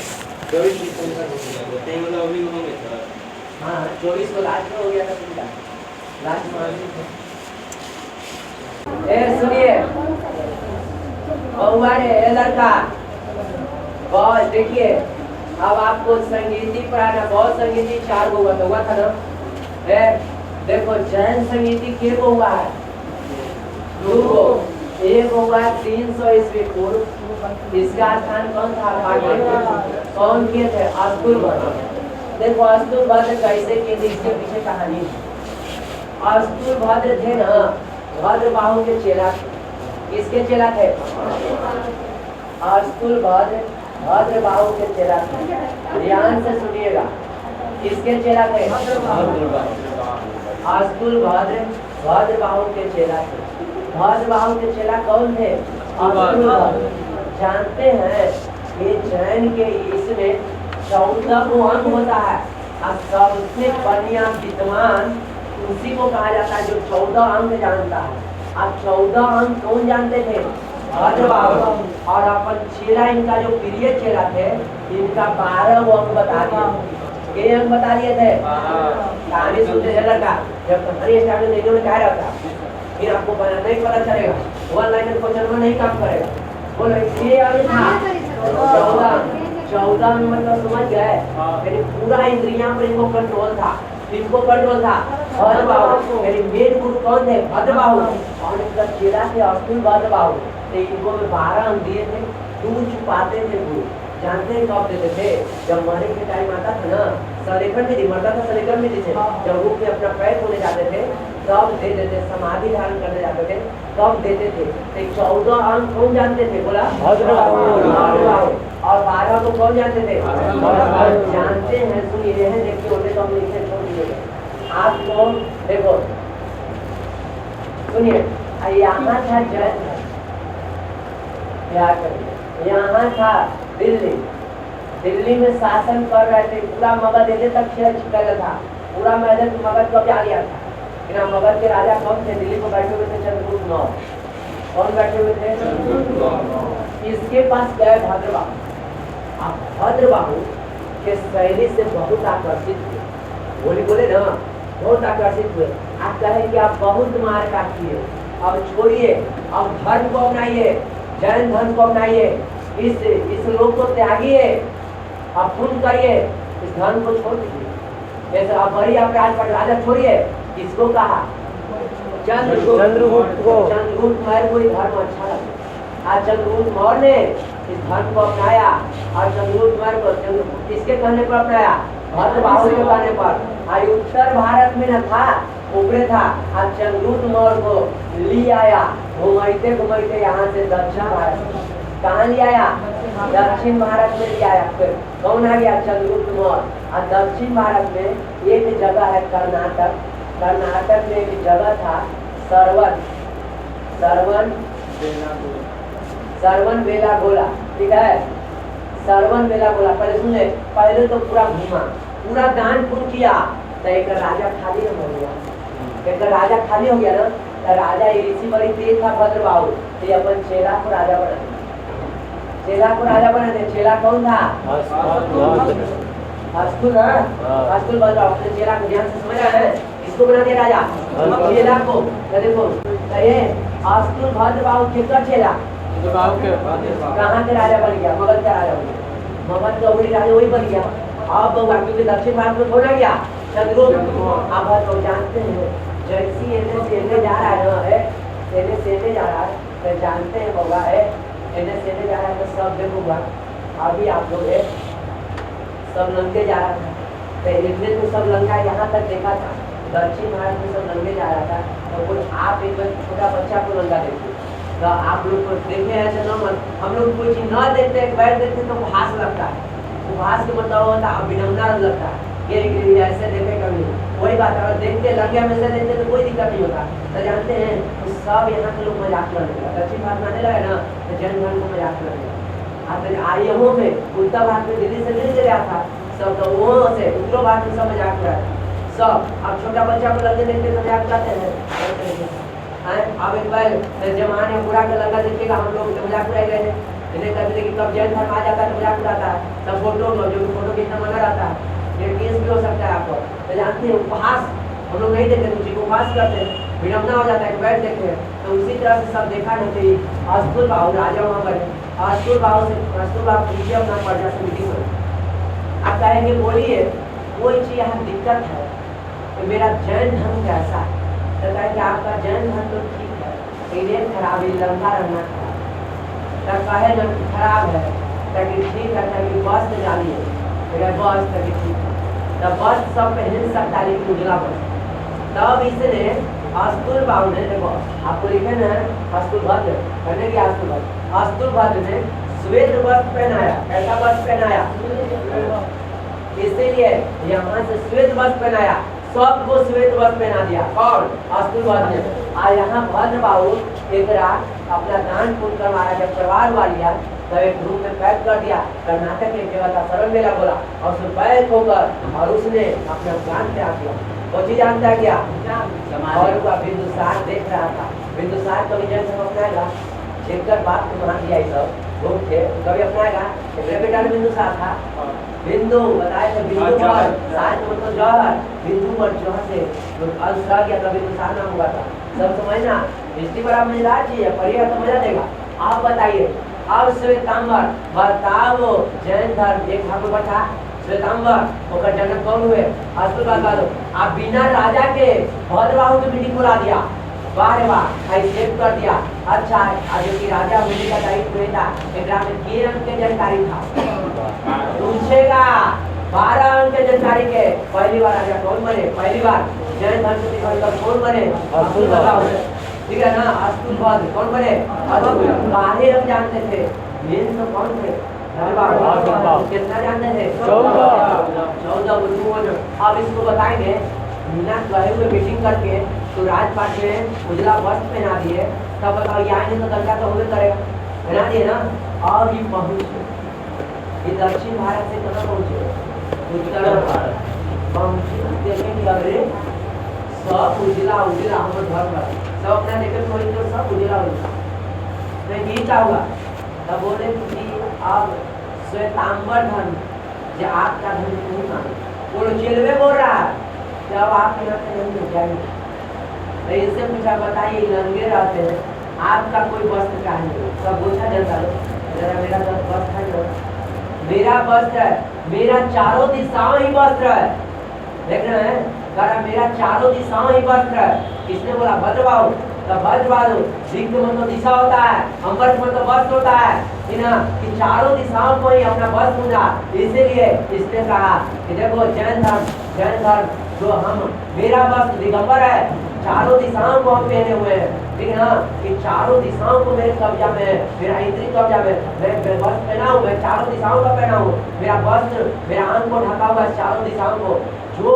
24 तीर्थंकर होते हैं मतलब अभी होंगे सर। हाँ 24 को लास्ट में हो गया था पूरा लास्ट में सुनिए बहुआ रे लड़का बहुत देखिए अब आपको संगीति पढ़ाना बहुत संगीति 4 गो हुआ था ना है देखो जैन संगीति के को हुआ है 2 गो एक हुआ 300 ईस्वी पूर्व इसका स्थान कौन था पाटलिपुत्र कौन किए थे अस्तुलभद्र देखो अस्तुलभद्र कैसे किए थे इसके पीछे कहानी अस्तुलभद्र थे ना भद्रबाहु के चेला किसके चेला थे अस्तुलभद्र भद्रबाहु के चेला थे ध्यान से सुनिएगा किसके चेला थे अस्तुलभद्र भद्रबाहु के चेला थे भद्रबाहु के चेला कौन थे जानते हैं कि जैन के इसमें 14 को अंग होता है और सबसे बढ़िया विद्वान उसी को कहा जाता है जो 14 अंक जानता है अब 14 अंक कौन जानते थे भद्रबाहु और अपन चेला इनका जो प्रिय चेला थे इनका 12 वो अंक बता दिए ये अंक बता दिए थे कहानी सुनते थे लड़का जब कहानी स्टार्ट में देखने में क्या रहता फिर आपको नहीं पता चलेगा वन लाइनर क्वेश्चन में नहीं काम करेगा बोलो ये अंक था 14 में मतलब समझ गए यानी पूरा इंद्रियां पर इनको कंट्रोल था भद्रबाहु यानी मेन गुरु कौन थे भद्रबाहु और इनका चेला थे अस्तुल भद्रबाहु तो इनको में 12 अंक दिए थे दूर छुपाते थे गुरु जानते हैं कब देते थे जब मरने के टाइम आता था ना सलेखन में मरता था सलेखन में थे जब रूप में अपना पैर होने जाते थे तब दे देते समाधि धारण करने जाते थे तब देते थे तो 14 अंक कौन जानते थे बोला भद्रबाहु और 12 को कौन जानते थे जानते हैं सुनिए हैं देखिए होते तो हम लिखे छोड़ दीजिएगा आपको देखो सुनिए यहाँ था जैन क्या करिए यहाँ था दिल्ली में शासन कर रहे थे पूरा मगध इधर तक छिपा था पूरा मगध को क्या लिया था बिना मगध के राजा कौन थे दिल्ली को बैठे हुए थे चंद्रगुप्त मौर्य कौन बैठे हुए थे इसके पास गए भद्रबाहु आप भद्रबाहु के शैली से बहुत आकर्षित हुए बोले ना बहुत आकर्षित हुए आप कहे कि आप बहुत मार काट किए अब छोड़िए अब धर्म को अपनाइए जैन धर्म को अपनाइए इस लोक को त्यागिए अब खून करिए इस धर्म को छोड़ दीजिए जैसे अब बड़ी आप राजा छोड़िए किसको कहा चंद्रगुप्त मौर्य को धर्म अच्छा लगा आज चंद्रगुप्त मौर्य ने इस धर्म को अपनाया और चंद्रगुप्त मौर्य को किसके कहने पर अपनाया भद्रबाहु के कहने पर आज उत्तर भारत में न था ऊपरे था आज चंद्रगुप्त मौर्य को ले आया घुमाते घुमाते यहाँ से दक्षिण भारत कहाँ ले आया दक्षिण भारत में ले आया फिर कौन आ गया चंद्रगुप्त मौर्य और दक्षिण भारत में एक जगह है कर्नाटक में एक जगह था सरवन बेलागोला ठीक है सरवन बेलागोला पहले सुने पहले तो पूरा घूमा पूरा दान पुण्य किया तो एक राजा खाली हो गया ना तो राजा ऋषि बड़ी तेज था भद्रबाहु तो अपन चेला को राजा बना दे चेला कौन था अस्तुल भद्रबाहु अपने चेला को ध्यान से समझ रहा है इसको बना दिया राजा चेला को देखो ये अस्तुल भद्रबाहु किसका चेला कहाँ के राजा बन गया मगध का राजा बन गया मगध का वही राजा वही बन गया अब क्योंकि दक्षिण भारत में थोड़ा गया चंद्रगुप्त आप तो जानते हैं जैसी सेने जा रहा है ना सेने जा रहा है तो जानते हैं होगा है सेने जा रहा है तो सब देखूंगा अभी आप लोग है सब लंके जा रहा था तो इतने तो सब लंका यहाँ तक देखा था दक्षिण भारत में सब लंके जा रहा था तो कुछ आप एक छोटा बच्चा को लंका देखिए तो आप लोग को देखे ऐसे न हम लोग कोई चीज न देखते बैठ देखते तो उपहास लगता है उपहास के मतलब होता है अभिनंदना लगता है ये ऐसे देखे कभी वही बात है अगर देखते लंके में से देखते तो कोई दिक्कत नहीं होता तो जानते हैं तो सब यहाँ के लोग मजाक करने लगा दक्षिण भारत में आने लगा ना तो जैन धर्म को मजाक करने लगा यहाँ में उत्तर भारत में दिल्ली से नहीं गया था सब तो वहाँ से उत्तर भारत में सब मजाक कर सब अब छोटा बच्चा को लगे देखते तो मजाक करते हैं अब एक बार जमान या बुरा का लगा देखिएगा हम लोग मजाक उड़ाए गए इन्हें कभी कि कब जैन धर्म आ जाता है तो मजाक उड़ाता है, तब फोटो जो फोटो खींचना मना रहता है, ये केस भी हो सकता है आपको। तो जानते हैं उपहास हम लोग नहीं देते, उसी को उपहास करते हैं, विडम्बना हो जाता है कि बैठ देखे। तो उसी तरह से सब देखा नहीं कि अस्तुल बाहु राजा वहाँ पर अस्तुल बाहु पूछिए अपना प्रजा समिति में, आप कहेंगे बोलिए कोई चीज यहाँ दिक्कत है कि मेरा जैन धर्म कैसा है, तो कहेंगे आपका जैन धर्म तो ठीक है, लेकिन खराब है, लंबा रहना खराब, तब कहे जब खराब है ताकि ठीक है, ताकि वस्त्र डालिए, मेरा वस्त्र ताकि ठीक है, तब वस्त्र सब पहन सकता है लेकिन उजला वस्त्र। तब इसने अस्तुल बाहु ने, देखो आपको लिखे ना अस्तुल भद्र कहने की अस्तुल भद्र ने श्वेत वस्त्र पहनाया। कैसा वस्त्र पहनाया? इसीलिए यहाँ से श्वेत वस्त्र पहनाया, सबको श्वेत वस्त्र पहना दिया। कौन? अस्तुल भद्र ने। और यहाँ भद्र बाहु एक रात अपना दान पुण्य करवाया, जब परिवार हुआ लिया तब एक रूम में पैक कर दिया। कर्नाटक के जगह था शरण मेला बोला और उसमें पैक होकर और उसने अपना ज्ञान त्याग दिया। वो चीज जानता है क्या? और वह बिंदुसार देख रहा था। बिंदुसार कभी जैसे अपनाएगा, देखकर बात को मान दिया, सब लोग थे कभी अपनाएगा। मेरे बेटा बिंदुसार था, बिंदु बताए थे, बिंदु पर साथ मतलब जौहर, बिंदु पर जौहर से अंश रह गया था, बिंदुसार नाम हुआ था। सब समझना, हिस्ट्री पर आप मजेदार चीज है, पढ़िएगा तो मजा देगा। आप बताइए अब श्वेतांबर बताओ, जैन धर्म एक भागवत था श्वेतांबर, ओकर जनक कौन हुए? अस्तुल बाहु। आप बिना राजा के भद्र बाहु की मीटिंग बुला दिया, वाह रे वाह, सेव कर दिया। अच्छा आज जो कि राजा होने का दायित्व नहीं था, एक में के अंक के जानकारी था, पूछेगा 12 अंक के जानकारी के। पहली बार राजा कौन बने? पहली बार जैन धर्म के कौन बने? अस्तुल बाहु, ठीक है ना। अस्तुल बाहु कौन बने? अस्तुल। 12 अंक जानते थे, मेन तो कौन थे? कितना जानते थे? 14। अब इसको बताएंगे बिना कहे हुए मीटिंग करके तो राजपाट में उजला वस्त्र पहना दिए, तब बताओ यहाँ नहीं तो दंगा तो होने करेगा, पहना दिए ना। और ये पहुँचे, ये दक्षिण भारत से कहाँ पहुँचे? उत्तर भारत पहुँचे। देखें कि अरे सब उजला उजला हम धर्म सब अपना देखे तो सब उजला उजला, मैं ये चाहूँगा। तब बोले कि अब श्वेतांबर धर्म जो आपका धर्म नहीं माने, वो चिलवे बोल रहा है जब आपके यहाँ से नहीं मिल जाएंगे। तो इससे पूछा बताइए नंगे रहते हैं, आपका कोई वस्त्र का नहीं, सब पूछा जाता है जरा मेरा वस्त्र है, मेरा वस्त्र है, मेरा चारों दिशाओं ही वस्त्र है, देख रहे हैं, कहा मेरा चारों दिशाओं ही वस्त्र है। किसने बोला? भद्र बाहु। तब भद्र बाहु दिग्ध मतलब दिशा होता है, अंबर मतलब वस्त्र होता है ना, कि चारों दिशाओं को ही अपना वस्त्र पूजा। इसीलिए इसने कहा कि देखो जैन धर्म जो हम, मेरा वस्त्र दिगंबर है, चारों दिशाओं को हम पहने हुए हैं, ठीक है ना, कि चारों दिशाओं को मेरे कब्जा में है, मेरा इंद्री कब्जा में, मैं वस्त्र पहना हूँ, मैं चारों दिशाओं का पहना हूँ, मेरा वस्त्र मेरा आंख को ढका हुआ है चारों दिशाओं को। जो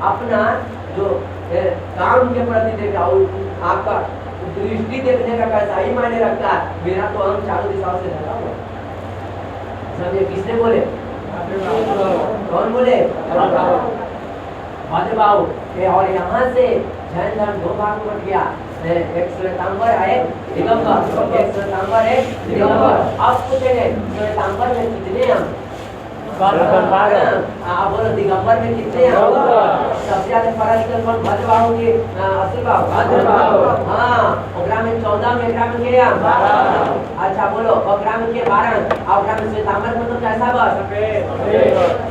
अपना जो काम के प्रति देखा आपका दृष्टि देखने का कैसा ही मायने रखता है, मेरा तो अंग चारों दिशाओं से ढका हुआ। समझे? किसने बोले? कौन बोले? भद्र बाहु। और यहाँ से जैन धर्म दो भाग में बट गया, एक श्वेतांबर है एक दिगंबर, एक श्वेतांबर है दिगंबर। अब पूछेंगे श्वेतांबर में कितने अंग? आप बोलो दिगंबर में कितने अंग? सबसे ज्यादा पढ़ा लिखा कौन? भद्र बाहु के अस्तुल बाहु। हाँ, ओकरा में 14 में, एकरा में के अंग? अच्छा बोलो, ओकरा में के 12 अंग, ओकरा में श्वेतांबर का मतलब कैसा बस?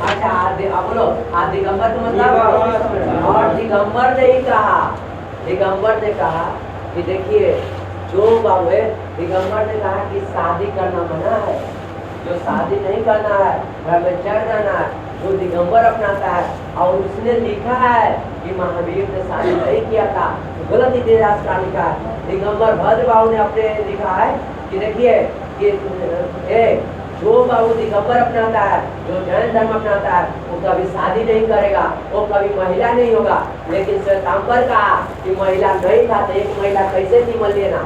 अच्छा आप बोलो दिगंबर का मतलब? और दिगंबर ने ही कहा, दिगंबर ने कहा कि देखिए जो बाबू है, दिगंबर ने कहा कि शादी करना मना है, जो शादी नहीं करना है ब्रह्मचर्य रहना है, जो दिगंबर अपनाता है। और उसने लिखा है कि महावीर ने शादी नहीं किया था, गलत इतिहास का लिखा है। दिगंबर भद्र बाहु ने अपने लिखा है कि देखिए कि जो बाबू दिगंबर अपनाता है, जो जैन धर्म अपनाता है, वो कभी शादी नहीं करेगा, वो कभी महिला नहीं होगा। लेकिन श्वेतांबर कहा कि महिला नहीं था तो एक महिला कैसे थी? मल लेना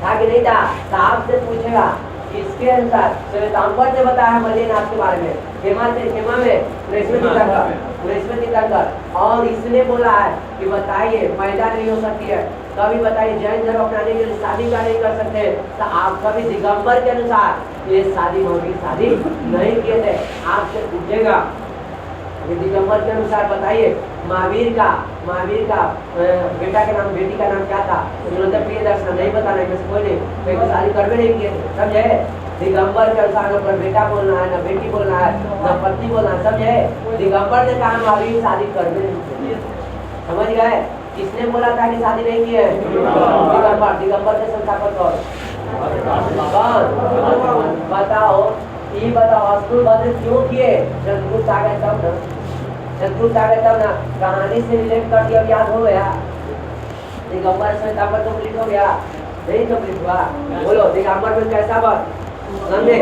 था कि नहीं था? साहब से पूछेगा इसके अनुसार श्वेतांबर ने बताया है मल्लिनाथ के बारे में, हेमा में रेशमी तीर्थंकर, और इसने बोला है कि बताइए पैदा नहीं हो सकती है, कभी बताइए जैन धर्म अपनाने के लिए शादी का नहीं कर सकते, तो आप कभी दिगंबर के अनुसार ये शादी नहीं किए थे, आपसे पूछेगा ये दिगंबर के अनुसार बताइए महावीर का बेटा का नाम, बेटी का नाम क्या था, उन्होंने प्रिय दर्शन नहीं बताना है, कोई नहीं, कोई शादी कर भी नहीं किए थे, समझे। दिगंबर के अनुसार न बेटा बोलना है, न बेटी बोलना है, न पत्नी बोलना है, समझे। दिगंबर ने कहा महावीर शादी कर भी नहीं किए, समझ गए। किसने बोला था कि शादी नहीं किए? दिगंबर के संस्थापक कौन? बताओ, ये बताओ अस्तुल भद्र क्यों किए? चंद्रगुप्त आ गए तब ना, कहानी से रिलेट कर दिया, याद हो गया। दिगंबर संस्थापक कंप्लीट हो गया, नहीं कंप्लीट हुआ? बोलो दिगंबर में कैसा बात लंगे।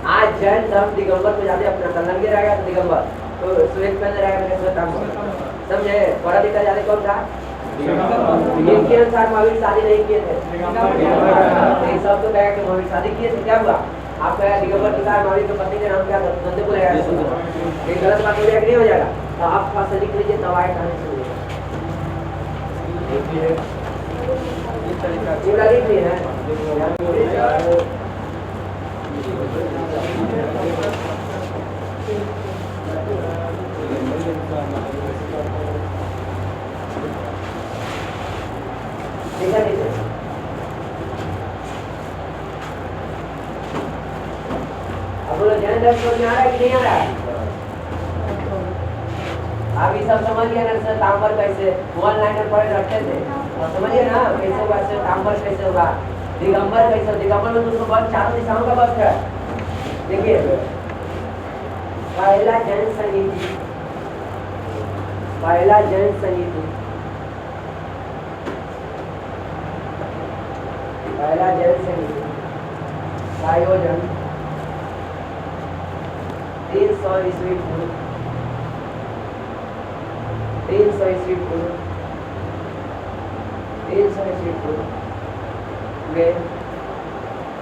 आज जैन धर्म दिगंबर को ज्यादा अपना लंगे रहेगा तो दिगंबर, तो श्वेत पहले रहेगा श्वेतांबर, समझे। बड़ा दिक्कत ज्यादा कौन था? इनके अनुसार महावीर शादी नहीं किए थे, सब तो कहेगा कि महावीर शादी किए थे, क्या हुआ? आप कहेगा दिगंबर के साथ महावीर के पति के नाम क्या था? नंदपुर है, ये गलत बात हो जाएगा, नहीं हो जाएगा? तो आप पास लिख लीजिए दवाई कहानी से लिख ली है। अब बोलो जैन धर्म समझ में आ रहा है कि नहीं आ रहा है? आप ये सब समझ गए ना, तांबर कैसे वन लाइनर पढ़े रखते थे, और समझिए ना कैसे होगा, तांबर कैसे होगा, दिगंबर कैसे, दिगंबर में दोस्तों बस चारों दिशाओं का बस है। देखिए पहला जैन संगीति, पहला जैन संगीति, पहला जैन संगीति का आयोजन 300 ईस्वी पूर्व, 300 ईस्वी पूर्व में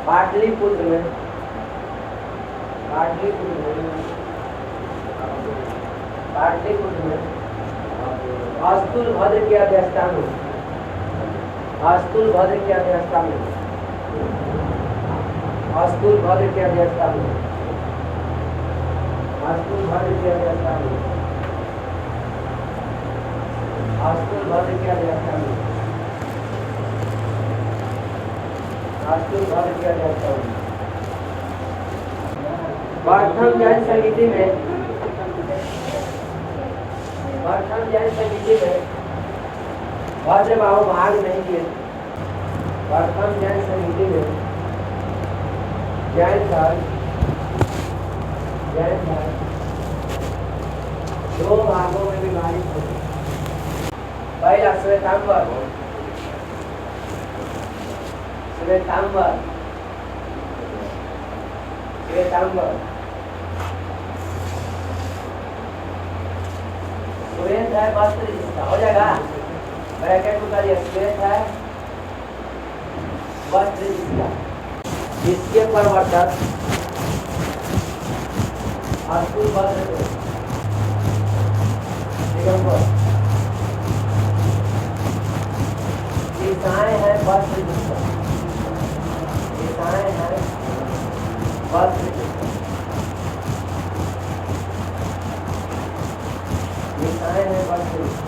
पाटलिपुत्र में अस्तुल भद्र की अध्यक्षता में, अस्तुल भद्र की अध्यक्षता में, अस्तुल भद्र की अध्यक्षता में, अस्तुल भद्र की अध्यक्षता में, अस्तुल भद्र की अध्यक्षता में, अस्तुल भद्र की अध्यक्षता में प्रथम जैन संगीति में, प्रथम जैन संगीति में भद्रबाहु भाग नहीं लिए। प्रथम जैन संगीति में जैन धर्म दो भागों में विभाजित हो। पहला श्वेतांबर, श्वेतांबर श्वेत है वस्त्र जिसका, हो जाएगा ब्रैकेट में करिए, श्वेत है वस्त्र जिसका, जिसके प्रवर्तक अस्तुल भद्र थे, दिगंबर। दिशाएं है वस्त्र जिसका, दिशाएं है वस्त्र जिसका, दिशाएं है वस्त्र जिसका।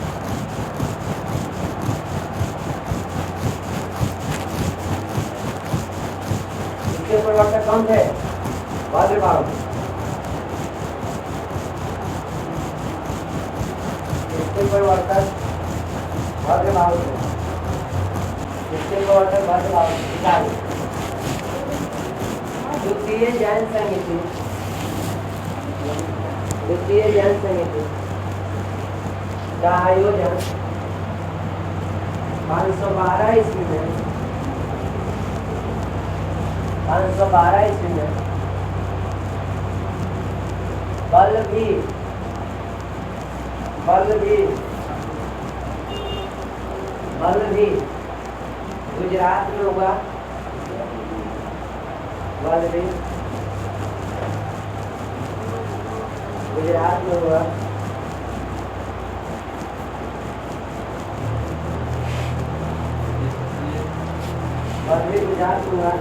इसके प्रवर्तक कौन थे? भद्रबाहु। इसके प्रवर्तक भद्रबाहु थे, इसके प्रवर्तक भद्रबाहु थे। द्वितीय जैन संगीति, द्वितीय जैन संगीति का आयोजन 512 ईस्वी में, 512 ईस्वी में बल्लभी गुजरात में हुआ। वाले गुजरात में हुआ। पदवी गुजरात में हुआ।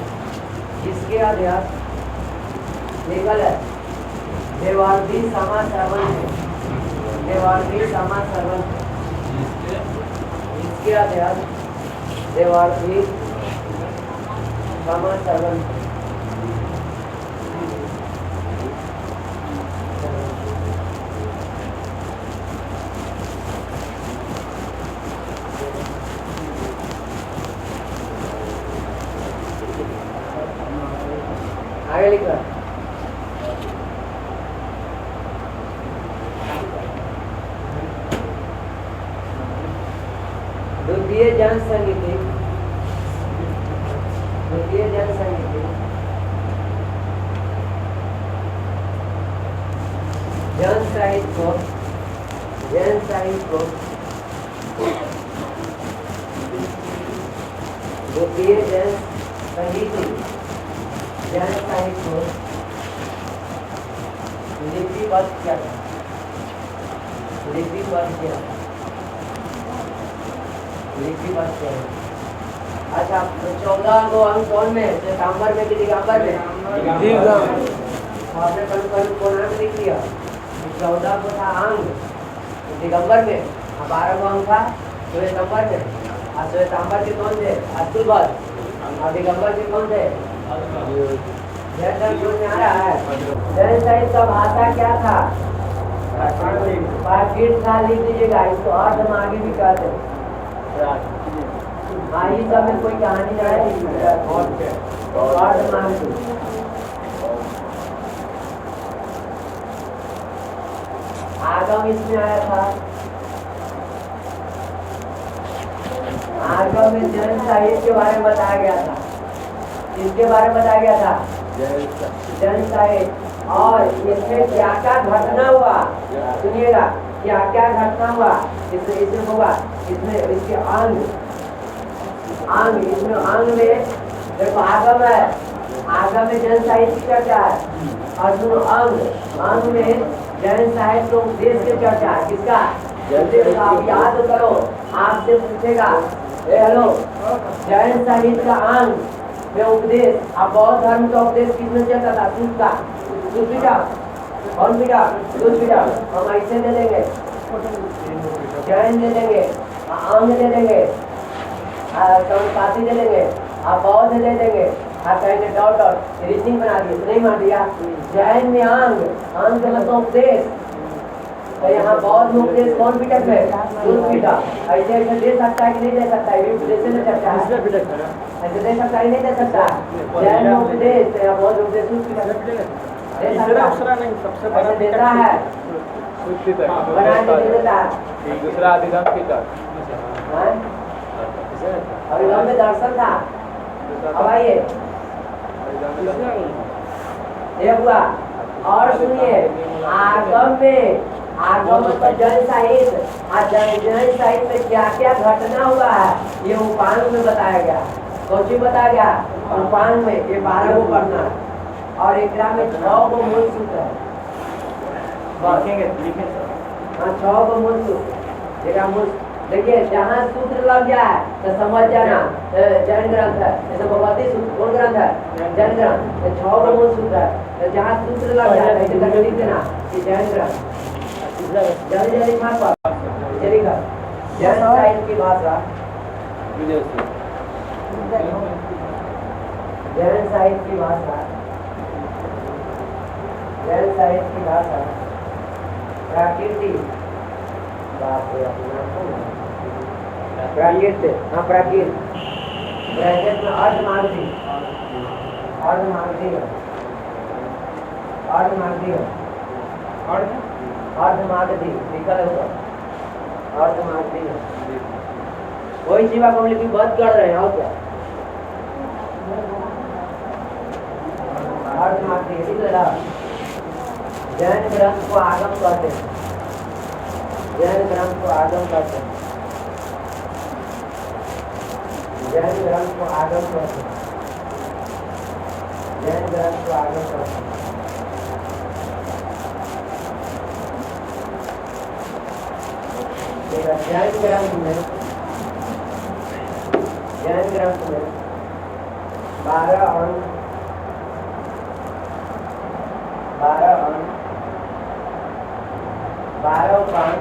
इसके अध्यक्ष निकल है देवारती समाज सर्वंत, देवारती समाज सर्वंत। इसके अध्यक्ष देवारती समाज सर्वंत। आगे लिखा द्वितीय जनसंघिकी, द्वितीय जनसंघिकी जन साहित्य को, जन साहित्य को द्वितीय जनसंघिकी जन साहित्य को लिपिबद्ध किया, लिपिबद्ध किया, लिपिबद्ध किया। अच्छा, 14 को अंक कौन में? सितंबर में कि दिसंबर में? आपने कल नाम लिख दिया। 14 को था अंक दिसंबर में, 12 को अंक था सितंबर में। और सितंबर के कौन थे? अक्टूबर। और दिसंबर के कौन थे? समझ में आ रहा है? जन साहित्य का भाषा क्या था? प्राकृत था। लिख दीजिएगा इसको। अर्ध हम आगे भी कहते हैं। हाँ, इस सब में कोई कहानी है अर्ध मांगी। आगम इसमें आया था। आगम में जन साहित्य के बारे में बताया गया था। इसके बारे में बताया गया था जन साहित्य। और इसमें क्या क्या घटना हुआ सुनिएगा, क्या क्या घटना हुआ इसमें होगा। इसमें इसके अंग, अंग इसमें अंग में देखो आगम है, आगम में जन साहित्य की चर्चा है। और सुनो अंग, अंग में जन साहित्य उपदेश की चर्चा है। किसका? आप याद करो, आपसे पूछेगा हेलो जैन साहित्य का अंग में उपदेश। अब बौद्ध धर्म का उपदेश किसमें चलता था? सूत का। सूत पीटा कौन पीटा? सूत पीटा। हम ऐसे दे देंगे, जैन दे देंगे, अंग दे देंगे, दे देंगे, आप बौद्ध दे देंगे। आप कहेंगे डॉट डॉट रीजनिंग बना दिए, नहीं मान दिया। जैन में अंग, अंग का मतलब उपदेश। तो यहाँ बौद्ध में उपदेश कौन पीटक है? सूत पीटा। ऐसे ऐसे दे सकता है कि नहीं दे सकता है? उपदेश में चर्चा है, ऐसे दे सकता है नहीं दे सकता? जैन में उपदेश तो यहाँ बौद्ध उपदेश सूत पीटा दे सकता है, ऐसे देता है, बना के देता है। दूसरा अधिगम की अभिगम में दर्शन था। अब आइए ये हुआ। और सुनिए आगम में, आगम मतलब जन साहित्य। जन साहित्य में क्या क्या घटना हुआ है ये उपांग में बताया गया। कौन बताया गया? उपांग में। ये 12 को पढ़ना है। और एक में 6 को मूल सूत्र है। हाँ, 6 को मूल सूत्र। एक मूल देखिए जहाँ सूत्र लग जाए तो समझ जाना जैन ग्रंथ है। जैसे भगवती सूत्र कौन ग्रंथ है? जैन ग्रंथ। 6 को मूल सूत्र है। तो जहाँ सूत्र लग जाए तो लिख देना कि जैन ग्रंथ। जल्दी जल्दी लिखा जैन साहित्य की भाषा, जैन साहित्य की भाषा, जैन साहित्य की भाषा प्राकृतिक प्राकृत। हाँ प्राकृत ब्रैकेट में अर्ध मागधी, अर्ध मागधी है, अर्ध मागधी है, अर्ध मागधी निकल होगा, अर्ध मागधी है। वही चीज आप हम लेकिन बंद कर रहे हैं। और क्या अर्ध मागधी जैन ग्रंथ को आगम कहते हैं, जैन ग्रंथ को आगम कहते हैं, जैन ग्रंथ को आगम कहते हैं। जैन ग्रंथ को आगे पढ़ो। जैन ग्रंथ में 12 अंक 12 उपांग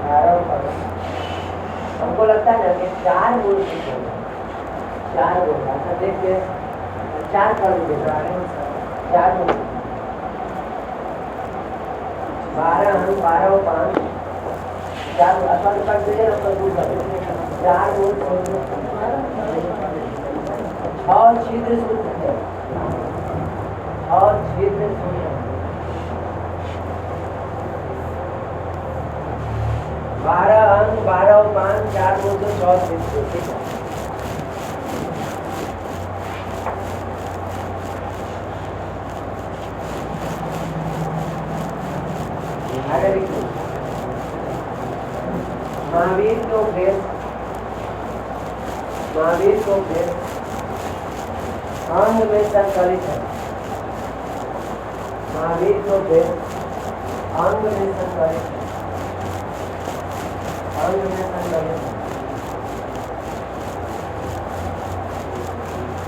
12 उपांग हमको लगता है ना कि 4 बोल के 4 बोल ऐसा देखिए 4 कर दीजिए 4 बोल 12 अंक 12 उपांग 4 अपन कर दीजिए ना तो 4 बोल और छिद्र सूत्र है और छिद्र सूत्र 12 अंक 12 उपांग 4 बोल तो 100 छिद्र। ठीक है आगे लिखो महावीर को उपदेश अंग में संकलित है। महावीर को उपदेश अंग में संकलित है। अंग में संकलित है।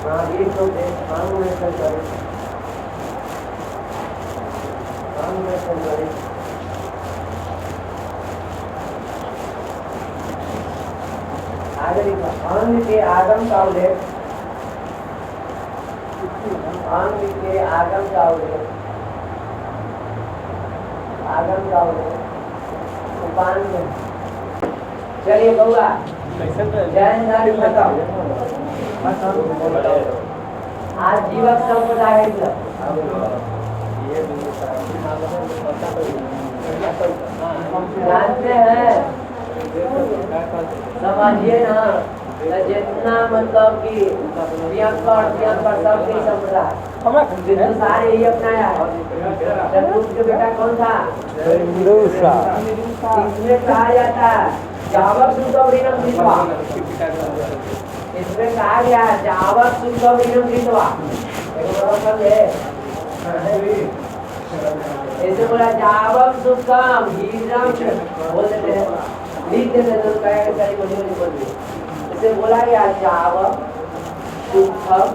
महावीर को उपदेश अंग में संकलित है। अंग में संकलित है। आगे लिखा अंग के आगम का उल्लेख अंग के आगम का उल्लेख उपांग में। चलिए बउआ जैन धर्म बताओ आज जीवक संप्रदाय है जानते हैं समझिए ना जितना मतलब कि सबके संप्रदाय बिंदु सारे ही अपनाया है। चंद्रगुप्त के बेटा कौन था? इसमें कहा जाता है जावक सुखम कृत्वा। इसमें कहा गया है जावक सुखम कृत्वा। ऐसे बोला जावक सुखम हीरम बोल देते हैं लिख देते हैं तो कहेगा सारी बोली बोल दी। इसे बोला गया जावक सुखम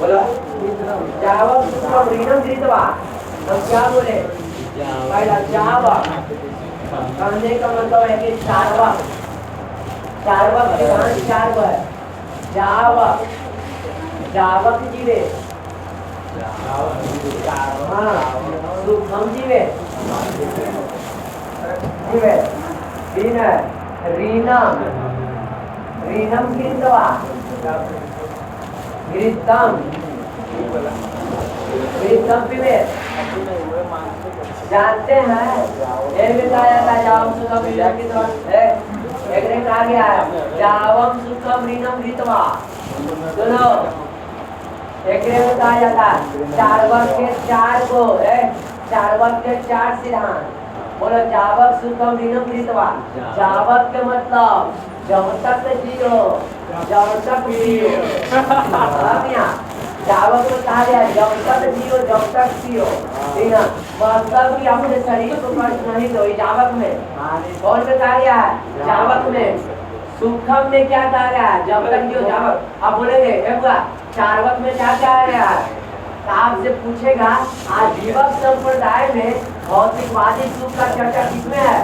बोला जावक सुखम हीरम कृत्वा। हम क्या बोले पहला जावक कहने का मतलब है कि चार्वक के भांति 4 है जावक जावक जीवे हाँ सुखम जीवे रीनम कृत्वा घृतम पीवे। जानते हैं एक बताया था जावम सुखम रीनम कृत्वा। एक ने कहा गया है जावम सुखम रीनम कृत्वा। सुनो एक ने बताया जाता है चार्वक के 4 को चार्वक के 4 सिद्धांत बोलो जावक सुखम रीनम कृत्वा। जावक के मतलब जब तक जियो जब तक जियो जावक को कहा गया जब तक जियो जब तक जियो। ठीक है मतलब कि अपने शरीर को कष्ट नहीं दो। जावक में कौन में कहा गया है? जावक में। सुखम में क्या कहा गया है? जब तक जियो जावक। अब बोलेंगे चार्वक में क्या कहा गया है? आपसे पूछेगा आजीवक संप्रदाय में भौतिकवादी सुख का चर्चा किसमें है?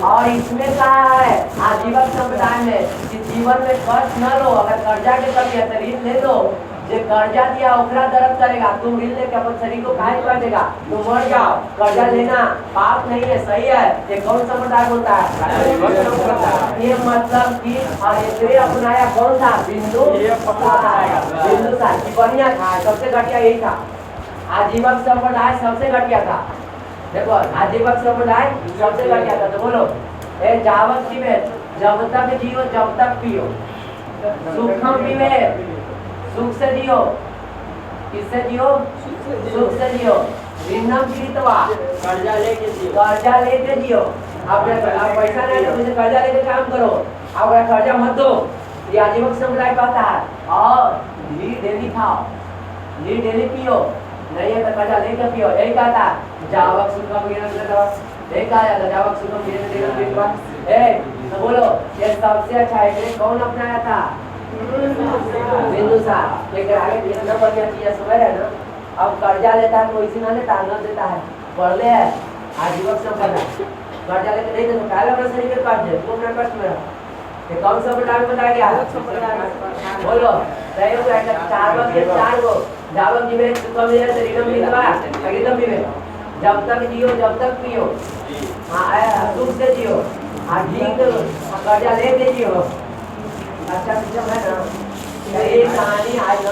और इसमें कहा है आजीवक संप्रदाय में कि जीवन में कष्ट न लो। अगर कर्जा के कभी है तो ऋण ले लो। जो कर्जा दिया ओकरा दर्द करेगा। तुम ऋण लेकर अपन शरीर को काहे कर देगा? तुम मर जाओ। कर्जा लेना पाप नहीं है सही है। ये कौन संप्रदाय बोलता है? ये मतलब कि और इसने अपनाया कौन था? बिंदु सार बढ़िया था सबसे घटिया यही था। आजीवक संप्रदाय सबसे घटिया था। देखो आजीवक संप्रदाय सबसे घटिया था। तो बोलो जावक जीवे जब तक जियो जब तक पियो। सुखम पीवे सुख से जियो। किससे जियो? सुख से जियो। ऋणम कृत्वा, कर्जा लेके दियो। कर्जा लेके दियो। आप पैसा नहीं है तो मुझे कर्जा लेके काम करो, आप कर्जा मत दो। ये आजीवन समुदाय कहता है। और लीड डेली खाओ, लीड डेली पियो, नहीं है तो कर्जा लेके पियो। यही कहता है जावक सुखम गिरन देगा, यही कहा जाता है जावक सुखम गिरन देगा। तो बोलो ये सबसे अच्छा है कि कौन अपनाया था? बिंदुसार। लेकिन आगे कितना बढ़िया चीज समझ है ना। अब कर्जा लेता है तो इसी ना लेता है, न देता है, पढ़ ले है आजीवन संपदा। कर्जा लेके नहीं देते पहले अपना शरीर के काट दे, वो अपना कष्ट में रहो। ये कौन सा प्रकार में बताया गया? बोलो सही हो गया। चार वक्त के चार को जावक जी में सुखम है शरीरम भी दबा शरीरम भी में जब तक जियो जब तक पियो, हाँ सुख से जियो, हाँ ठीक कर्जा लेके जियो। अच्छा सिस्टम है ना। ये कहानी आज